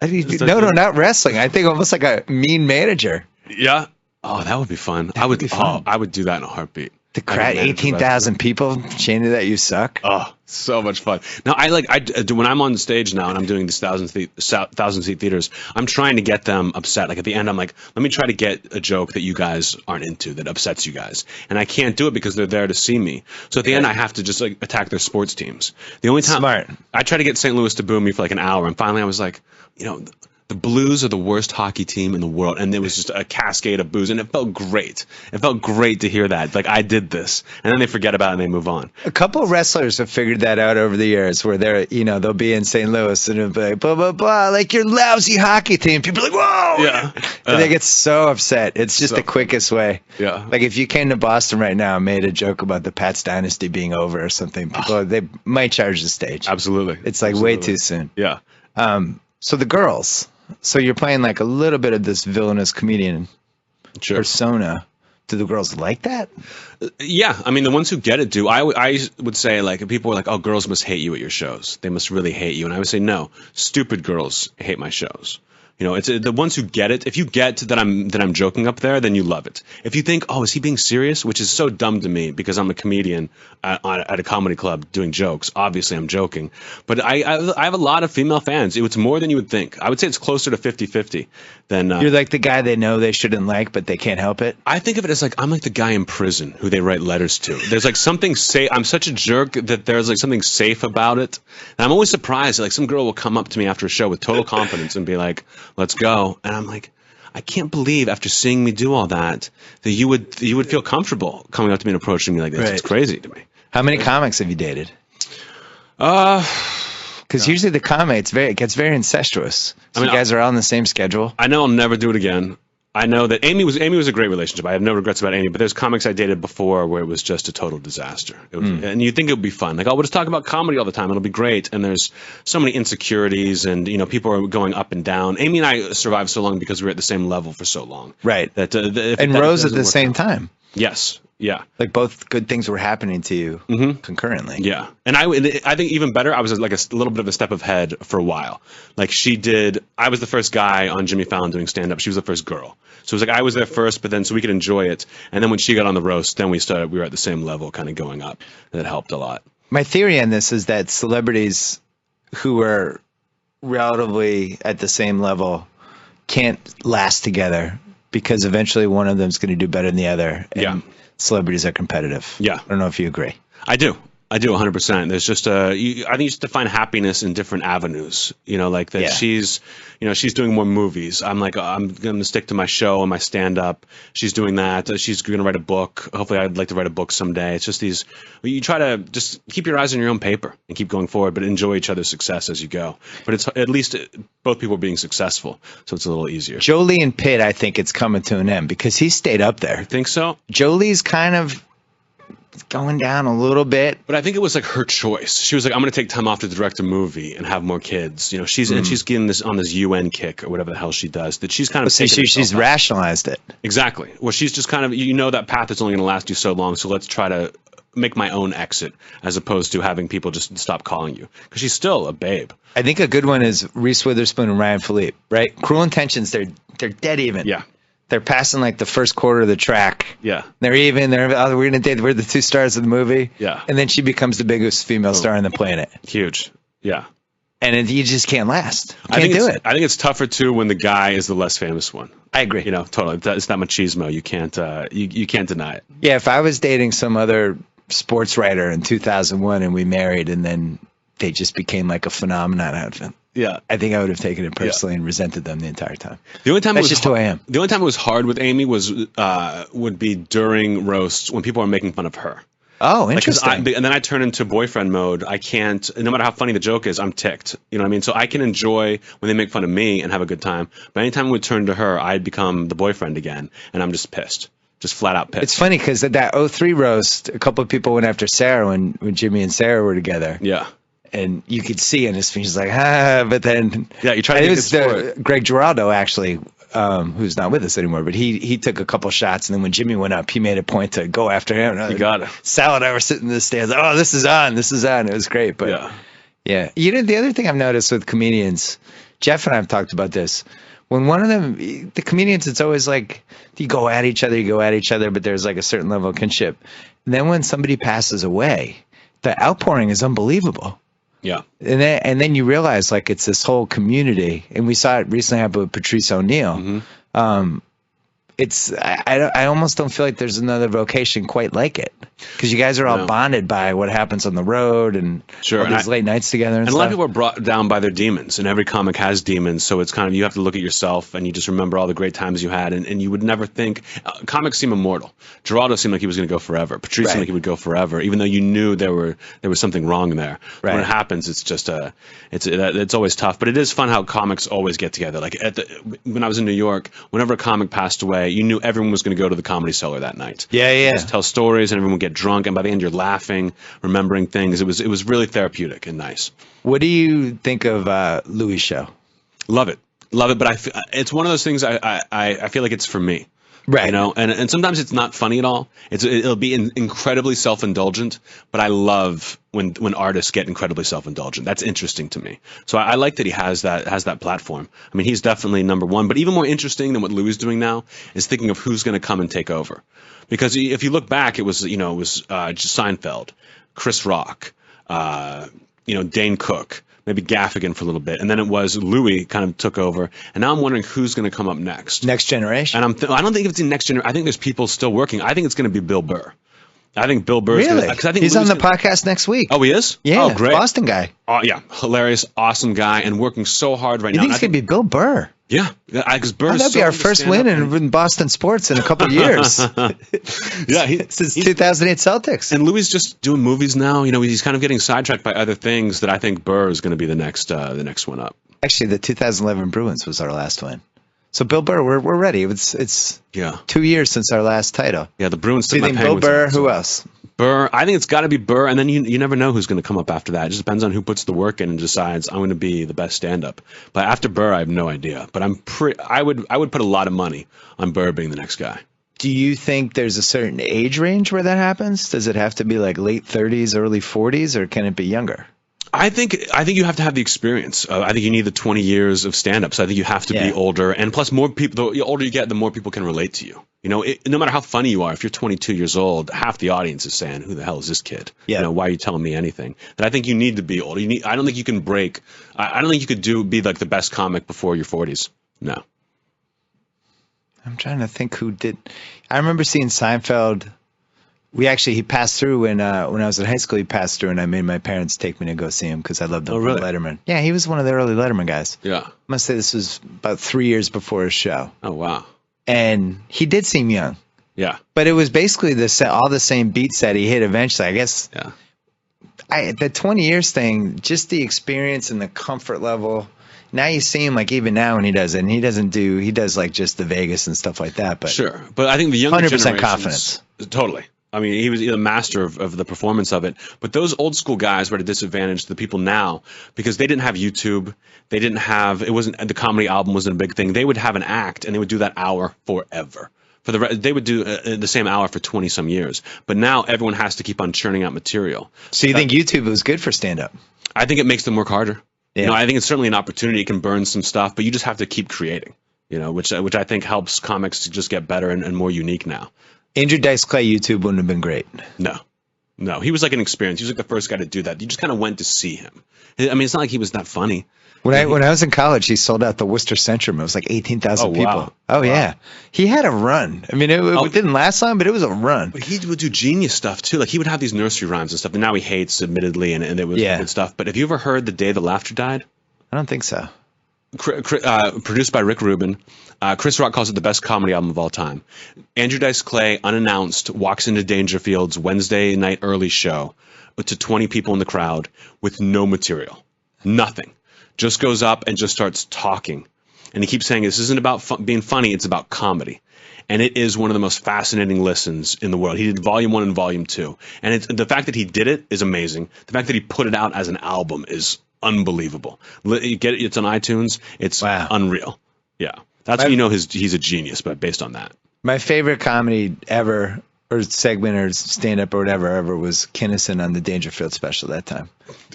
No, not wrestling. I think almost like a mean manager. Yeah. Oh, that would be fun. I would do that in a heartbeat. The crowd, 18,000 people chanting that you suck. Oh, so much fun. Now, when I'm on stage now and I'm doing these 1,000-seat theaters, I'm trying to get them upset. Like at the end, I'm like, let me try to get a joke that you guys aren't into that upsets you guys. And I can't do it because they're there to see me. So at the end, I have to just like attack their sports teams. The only time I try to get St. Louis to boo me for like an hour, and finally I was like, the Blues are the worst hockey team in the world, and there was just a cascade of boos, and it felt great. It felt great to hear that. Like, I did this. And then they forget about it and they move on. A couple of wrestlers have figured that out over the years where they'll be in St. Louis and it'll be like, blah, blah, blah, like your lousy hockey team. People are like, whoa! Yeah. And they get so upset. It's just the quickest way. Yeah. Like, if you came to Boston right now and made a joke about the Pats dynasty being over or something, they might charge the stage. Absolutely. It's like way too soon. Yeah. So the girls. So you're playing like a little bit of this villainous comedian persona. Do the girls like that? Yeah. I mean, the ones who get it do. I would say, like, people are like, oh, girls must hate you at your shows. They must really hate you. And I would say, no, stupid girls hate my shows. It's the ones who get it. If you get that I'm joking up there, then you love it. If you think, oh, is he being serious? Which is so dumb to me because I'm a comedian at a comedy club doing jokes. Obviously, I'm joking. But I have a lot of female fans. It's more than you would think. I would say it's closer to 50-50 than... You're like the guy they know they shouldn't like, but they can't help it? I think of it as like I'm like the guy in prison who they write letters to. There's like something safe. I'm such a jerk that there's like something safe about it. And I'm always surprised. Like some girl will come up to me after a show with total confidence and be like, let's go. And I'm like, I can't believe after seeing me do all that you would feel comfortable coming up to me and approaching me like this. Right. It's crazy to me. How many comics have you dated? Because usually the comics it gets very incestuous. So you guys are all on the same schedule. I know I'll never do it again. I know that Amy was a great relationship. I have no regrets about Amy, but there's comics I dated before where it was just a total disaster. It was, and you think it would be fun. Like, we'll just talk about comedy all the time. It'll be great. And there's so many insecurities and, people are going up and down. Amy and I survived so long because we were at the same level for so long. Right. That and rose at the same time. Yes. Yeah. Like both good things were happening to you concurrently. Yeah. And I think even better, I was like a little bit of a step ahead for a while. Like I was the first guy on Jimmy Fallon doing stand up. She was the first girl. So it was like I was there first, but then so we could enjoy it. And then when she got on the roast, then we were at the same level kind of going up. And it helped a lot. My theory on this is that celebrities who are relatively at the same level can't last together because eventually one of them is going to do better than the other. And celebrities are competitive. Yeah. I don't know if you agree. I do 100%. There's just I think you just define happiness in different avenues, like that. She's doing more movies. I'm like, I'm going to stick to my show and my stand up. She's doing that. She's going to write a book. Hopefully I'd like to write a book someday. It's just you try to just keep your eyes on your own paper and keep going forward, but enjoy each other's success as you go. But it's at least both people are being successful. So it's a little easier. Jolie and Pitt, I think it's coming to an end because he stayed up there. You think so? Jolie's kind of going down a little bit, but I think it was like her choice. She was like, I'm going to take time off to direct a movie and have more kids. And she's getting this on this UN kick or whatever the hell she does. That she's kind of she's rationalized it. Exactly. Well, she's just kind of that path is only going to last you so long. So let's try to make my own exit as opposed to having people just stop calling you because she's still a babe. I think a good one is Reese Witherspoon and Ryan Phillippe. Right? Cruel Intentions. They're dead even. Yeah. They're passing like the first quarter of the track. Yeah. They're even. We're going to date. We're the two stars of the movie. Yeah. And then she becomes the biggest female star on the planet. Huge. Yeah. And you just can't last. Can't do it. I think it's tougher too when the guy is the less famous one. I agree. Totally. It's that machismo. You can't. You can't deny it. Yeah. If I was dating some other sports writer in 2001 and we married and then they just became like a phenomenon out of it. Yeah, I think I would have taken it personally and resented them the entire time. The only time that's just who I am. The only time it was hard with Amy would be during roasts when people are making fun of her. Oh, interesting. And then I turn into boyfriend mode. I can't, no matter how funny the joke is, I'm ticked. You know what I mean? So I can enjoy when they make fun of me and have a good time. But anytime we turn to her, I'd become the boyfriend again, and I'm just pissed. Just flat out pissed. It's funny because at that 03 roast, a couple of people went after Sarah when Jimmy and Sarah were together. Yeah. And you could see in his face, he's like, but then you try to get this Greg Giraldo actually, who's not with us anymore, but he took a couple shots, and then when Jimmy went up, he made a point to go after him. You got it. Sal and I were sitting in the stands. Oh, this is on. It was great. But yeah. The other thing I've noticed with comedians, Jeff and I have talked about this. When one of them, the comedians, it's always like you go at each other, but there's like a certain level of kinship. And then when somebody passes away, the outpouring is unbelievable. Yeah. And then you realize like it's this whole community, and we saw it recently happen with Patrice O'Neal. I almost don't feel like there's another vocation quite like it because you guys are all bonded by what happens on the road and all these late nights together and stuff. A lot of people are brought down by their demons, and every comic has demons, so it's kind of you have to look at yourself and you just remember all the great times you had, and you would never think comics seem immortal. Giraldo seemed like he was going to go forever. Patrice seemed like he would go forever, even though you knew there was something wrong there. Right. When it happens, it's just it's always tough, but it is fun how comics always get together. Like when I was in New York, whenever a comic passed away, you knew everyone was going to go to the Comedy Cellar that night. Yeah. Just tell stories, and everyone would get drunk, and by the end you're laughing, remembering things. It was really therapeutic and nice. What do you think of Louis' show? Love it, but it's one of those things I feel like it's for me. Right. And sometimes it's not funny at all. It'll be incredibly self-indulgent, but I love when artists get incredibly self-indulgent. That's interesting to me. So I like that he has that platform. I mean, he's definitely number one, but even more interesting than what Louis is doing now is thinking of who's going to come and take over. Because if you look back, it was Seinfeld, Chris Rock, Dane Cook, maybe Gaffigan for a little bit, and then it was Louis kind of took over, and now I'm wondering who's going to come up next. Next generation? And I don't think it's the next generation. I think there's people still working. I think it's going to be Bill Burr. I think Bill Burr. Really? He's on the podcast next week. Oh, he is? Yeah. Oh, great. Boston guy. Oh, yeah. Hilarious, awesome guy, and working so hard right now. You think it's going to be Bill Burr? Yeah, because Burr. That'd be our first win in Boston sports in a couple of years. Since 2008 Celtics. And Louis just doing movies now. He's kind of getting sidetracked by other things that I think Burr is going to be the next one up. Actually, the 2011 Bruins was our last win. So Bill Burr, we're ready. It's 2 years since our last title. Yeah, the Bruins. Do you think Bill Burr? Who else? Burr. I think it's got to be Burr, and then you never know who's going to come up after that. It just depends on who puts the work in and decides I'm going to be the best stand-up. But after Burr, I have no idea. But I would put a lot of money on Burr being the next guy. Do you think there's a certain age range where that happens? Does it have to be like late 30s, early 40s, or can it be younger? I think you have to have the experience. I think you need the 20 years of stand-up. So I think you have to be older. And plus, more people. The older you get, the more people can relate to you. You know, no matter how funny you are, if you're 22 years old, half the audience is saying, "Who the hell is this kid? Yeah. You know, why are you telling me anything?" But I think you need to be older. I don't think you can break. I don't think you could be like the best comic before your 40s. No. I'm trying to think who did. I remember seeing Seinfeld. He passed through when I was in high school. He passed through, and I made my parents take me to go see him because I loved Letterman. Yeah, he was one of the early Letterman guys. Yeah. I must say this was about 3 years before his show. Oh, wow. And he did seem young. Yeah. But it was basically all the same beats that he hit eventually. I guess the 20 years thing, just the experience and the comfort level. Now you see him like even now when he does it, and he does like just the Vegas and stuff like that. But sure. But I think the younger 100% confidence. Totally. I mean, he was the master of the performance of it. But those old school guys were at a disadvantage to the people now because they didn't have YouTube. They didn't have the comedy album wasn't a big thing. They would have an act and they would do that hour forever. They would do the same hour for 20 some years. But now everyone has to keep on churning out material. So you think YouTube was good for stand up? I think it makes them work harder. Yeah. You know, I think it's certainly an opportunity. It can burn some stuff, but you just have to keep creating. You know, which I think helps comics to just get better and more unique now. Andrew Dice Clay YouTube wouldn't have been great. No, he was like an experience. He was like the first guy to do that. You just kind of went to see him. I mean, it's not like he was that funny. When I was in college, he sold out the Worcester Centrum. It was like 18,000 people. Wow. Oh, wow. Yeah. He had a run. I mean, it didn't last long, but it was a run. But he would do genius stuff, too. Like, he would have these nursery rhymes and stuff, and now he hates, admittedly, and it was good stuff. But have you ever heard The Day the Laughter Died? I don't think so. Produced by Rick Rubin. Chris Rock calls it the best comedy album of all time. Andrew Dice Clay, unannounced, walks into Dangerfield's Wednesday night early show to 20 people in the crowd with no material. Nothing. Just goes up and just starts talking. And he keeps saying, this isn't about being funny, it's about comedy. And it is one of the most fascinating listens in the world. He did Volume 1 and Volume 2. And the fact that he did it is amazing. The fact that he put it out as an album is unbelievable. It's on iTunes. It's unreal. Yeah. That's when you know he's a genius, but based on that. My favorite comedy ever, or segment or stand-up or whatever ever, was Kinnison on the Dangerfield special that time.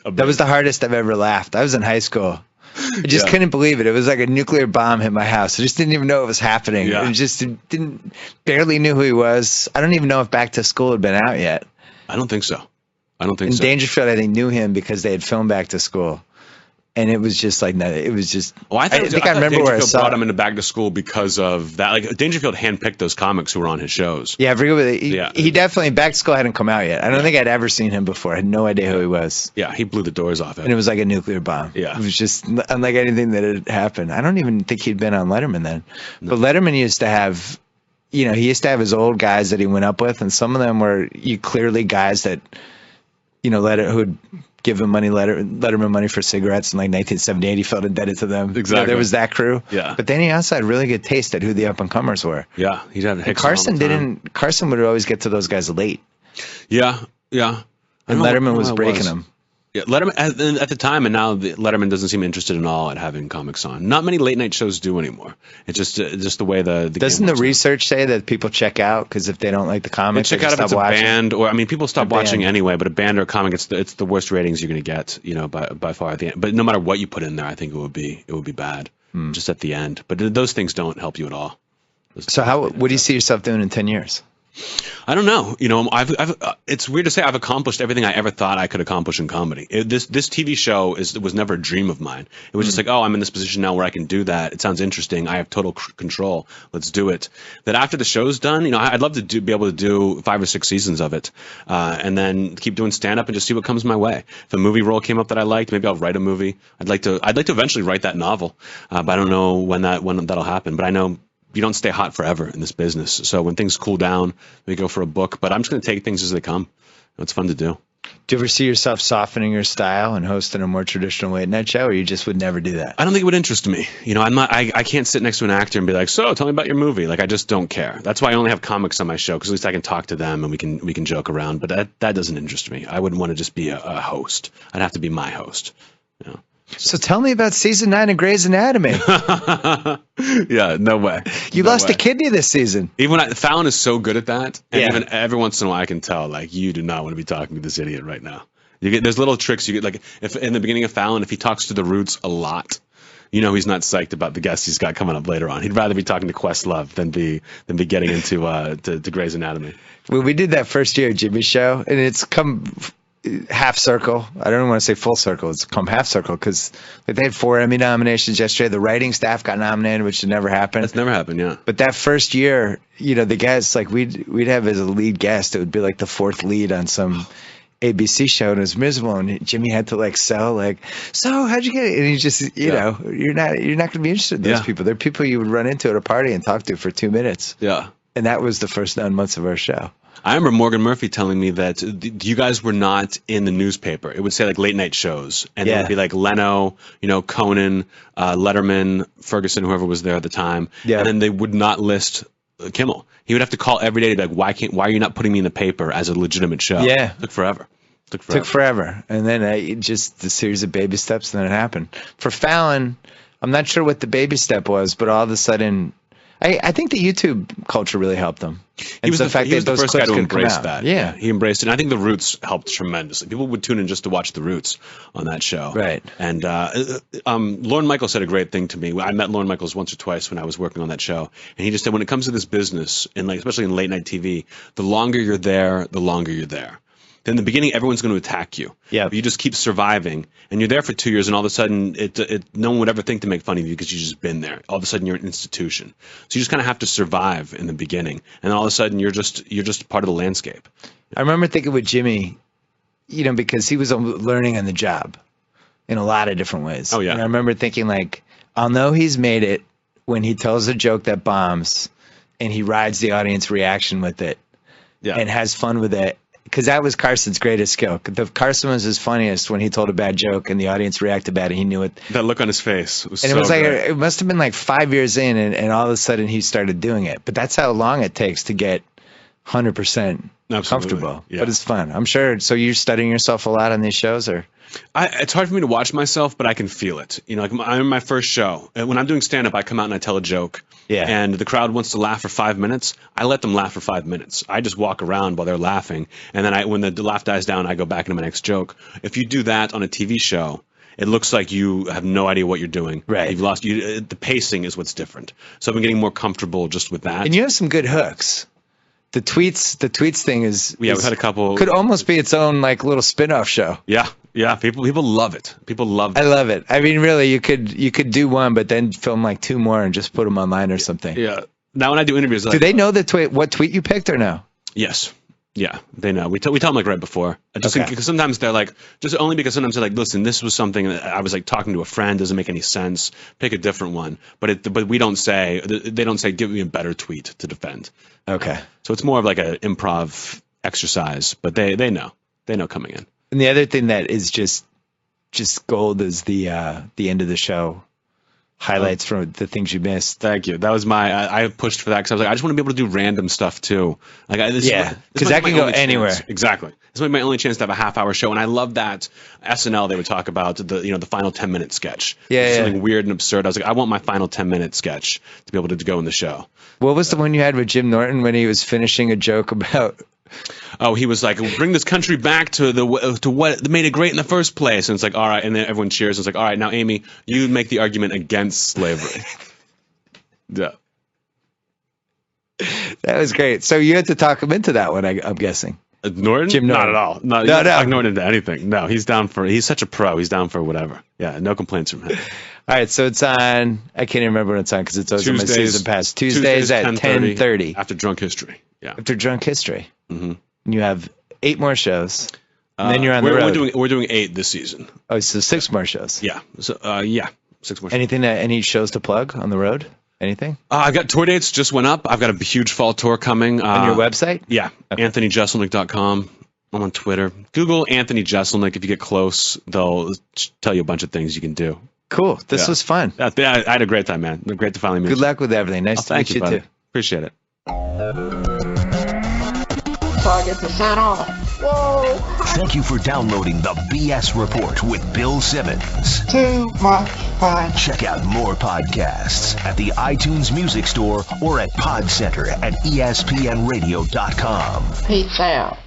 That was the hardest I've ever laughed. I was in high school. I just couldn't believe it. It was like a nuclear bomb hit my house. I just didn't even know it was happening. Yeah. I just barely knew who he was. I don't even know if Back to School had been out yet. I don't think so. And Dangerfield, I think, knew him because they had filmed Back to School. And it was just like, no, it was just. Well, I think I remember where I saw brought him into Back to School because of that. Like, Dangerfield handpicked those comics who were on his shows. Yeah, I forget what he definitely, Back to School hadn't come out yet. I don't think I'd ever seen him before. I had no idea who he was. Yeah, he blew the doors off it. And it was like a nuclear bomb. Yeah. It was just unlike anything that had happened. I don't even think he'd been on Letterman then. No. But Letterman used to have, he used to have his old guys that he went up with, and some of them were clearly guys that, who'd give him Letterman money for cigarettes in like 1978. He felt indebted to them. Exactly. There was that crew. Yeah. But then he also had really good taste at who the up and comers were. Yeah. He had Carson would always get to those guys late. Yeah. Yeah. And Letterman was breaking them. Yeah, Letterman at the time, and now Letterman doesn't seem interested at all at having comics on. Not many late night shows do anymore. It's just the way the doesn't the research say that people check out because if they don't like the comics, they check out if it's a band, or people stop watching anyway. But a band or a comic, it's the worst ratings you're going to get, by far at the end. But no matter what you put in there, I think it would be bad just at the end. But those things don't help you at all. So what do you see yourself doing in 10 years? I don't know. It's weird to say I've accomplished everything I ever thought I could accomplish in comedy. This TV show was never a dream of mine. It was just like, I'm in this position now where I can do that. It sounds interesting. I have total control. Let's do it. That after the show's done, I'd love to be able to do 5 or 6 seasons of it, and then keep doing stand up and just see what comes my way. If a movie role came up that I liked, maybe I'll write a movie. I'd like to eventually write that novel, but I don't know when that'll happen. But I know you don't stay hot forever in this business. So when things cool down, we go for a book. But I'm just going to take things as they come. It's fun to do. Do you ever see yourself softening your style and hosting a more traditional late night show, or you just would never do that? I don't think it would interest me. I can't sit next to an actor and be like, so tell me about your movie. Like, I just don't care. That's why I only have comics on my show, because at least I can talk to them and we can joke around. But that doesn't interest me. I wouldn't want to just be a host. I'd have to be my host. So tell me about season 9 of Grey's Anatomy. Yeah, no way. You lost a kidney this season. Even Fallon is so good at that, and even every once in a while I can tell, like, you do not want to be talking to this idiot right now. There's little tricks you get, like if in the beginning of Fallon, if he talks to the Roots a lot, he's not psyched about the guests he's got coming up later on. He'd rather be talking to Questlove than be getting into to Grey's Anatomy. Well, we did that first year at Jimmy's show, and it's come half circle. I don't want to say full circle. It's come half circle because they had 4 Emmy nominations yesterday. The writing staff got nominated, which had never happened. That's never happened, yeah. But that first year, the guests, like we'd have as a lead guest, it would be like the 4th lead on some ABC show, and it was miserable. And Jimmy had to sell, so how'd you get it? And he just, you're not going to be interested in those people. They're people you would run into at a party and talk to for 2 minutes. Yeah. And that was the first 9 months of our show. I remember Morgan Murphy telling me that you guys were not in the newspaper. It would say late night shows, and it would be Leno, Conan, Letterman, Ferguson, whoever was there at the time, and then they would not list Kimmel. He would have to call every day to be like, why are you not putting me in the paper as a legitimate show? Yeah, took forever. Took forever, and then just the series of baby steps, and then it happened. For Fallon, I'm not sure what the baby step was, but all of a sudden, I think the YouTube culture really helped him. He was the first guy to embrace that. Yeah, he embraced it. And I think the Roots helped tremendously. People would tune in just to watch the Roots on that show. Right. And Lorne Michaels said a great thing to me. I met Lorne Michaels once or twice when I was working on that show, and he just said, when it comes to this business, and especially in late night TV, the longer you're there, the longer you're there. In the beginning, everyone's going to attack you. Yeah. You just keep surviving, and you're there for 2 years, and all of a sudden, no one would ever think to make fun of you because you've just been there. All of a sudden, you're an institution. So you just kind of have to survive in the beginning, and all of a sudden, you're just part of the landscape. I remember thinking with Jimmy, because he was learning on the job in a lot of different ways. Oh yeah. And I remember thinking I'll know he's made it when he tells a joke that bombs, and he rides the audience reaction with it, and has fun with it. Because that was Carson's greatest skill. Carson was his funniest when he told a bad joke and the audience reacted bad and he knew it. That look on his face was and so it was great. It must have been 5 years in, and all of a sudden he started doing it. But that's how long it takes to get 100% comfortable. Yeah. But it's fun, I'm sure. So you're studying yourself a lot on these shows, or? It's hard for me to watch myself, but I can feel it. I'm in my first show. When I'm doing stand-up, I come out and I tell a joke. Yeah. And the crowd wants to laugh for 5 minutes. I let them laugh for 5 minutes. I just walk around while they're laughing. And then when the laugh dies down, I go back into my next joke. If you do that on a TV show, it looks like you have no idea what you're doing. Right. You've lost. The pacing is what's different. So I've been getting more comfortable just with that. And you have some good hooks. The tweets thing is we've had a couple. Could almost be its own little spin-off show. Yeah. People love it. People love it. I love it. I mean, really, you could do one, but then film 2 more and just put them online or something. Yeah. Now when I do interviews, do they know what tweet you picked or no? Yes. Yeah, they know. We tell them right before. Because sometimes they're just only because sometimes they're listen, this was something that I was talking to a friend, doesn't make any sense. Pick a different one. But we don't say, they don't say, give me a better tweet to defend. Okay. So it's more of an improv exercise, but they know. They know coming in. And the other thing that is just gold is the end of the show. Highlights from the things you missed. Thank you. That was I pushed for that because I was I just want to be able to do random stuff too. Because that can go anywhere. Chance. Exactly. This might be my only chance to have a half-hour show, and I love that SNL. They would talk about the final 10-minute sketch. Something weird and absurd. I was I want my final 10-minute sketch to be able to go in the show. What was the one you had with Jim Norton when he was finishing a joke about? Oh, he was bring this country back to what made it great in the first place. And it's all right. And then everyone cheers. And it's all right, now, Amy, you make the argument against slavery. Yeah. That was great. So you had to talk him into that one, I'm guessing. Norton? Jim Norton. Not at all. No. Not talk Norton into anything. No, he's such a pro. He's down for whatever. Yeah, no complaints from him. All right, so it's on, I can't even remember when it's on because it's always on my season pass. Tuesdays at 10:30. After Drunk History. Yeah. After Drunk History. Mm-hmm. And you have 8 more shows. And then you're on the road. We're doing 8 this season. Oh, so 6 more shows. Yeah. So 6 more shows. Any shows to plug on the road? Anything? I've got tour dates just went up. I've got a huge fall tour coming. On your website? Yeah. Okay. AnthonyJeselnik.com. I'm on Twitter. Google Anthony Jeselnik. If you get close, they'll tell you a bunch of things you can do. Cool. This was fun. I had a great time, man. Great to finally meet you. Good luck with everything. Nice to meet you, too. Appreciate it. Target to sign off. Whoa. Thank you for downloading the BS Report with Bill Simmons. Too much fun. Check out more podcasts at the iTunes Music Store or at Pod Center at ESPNradio.com. Peace out.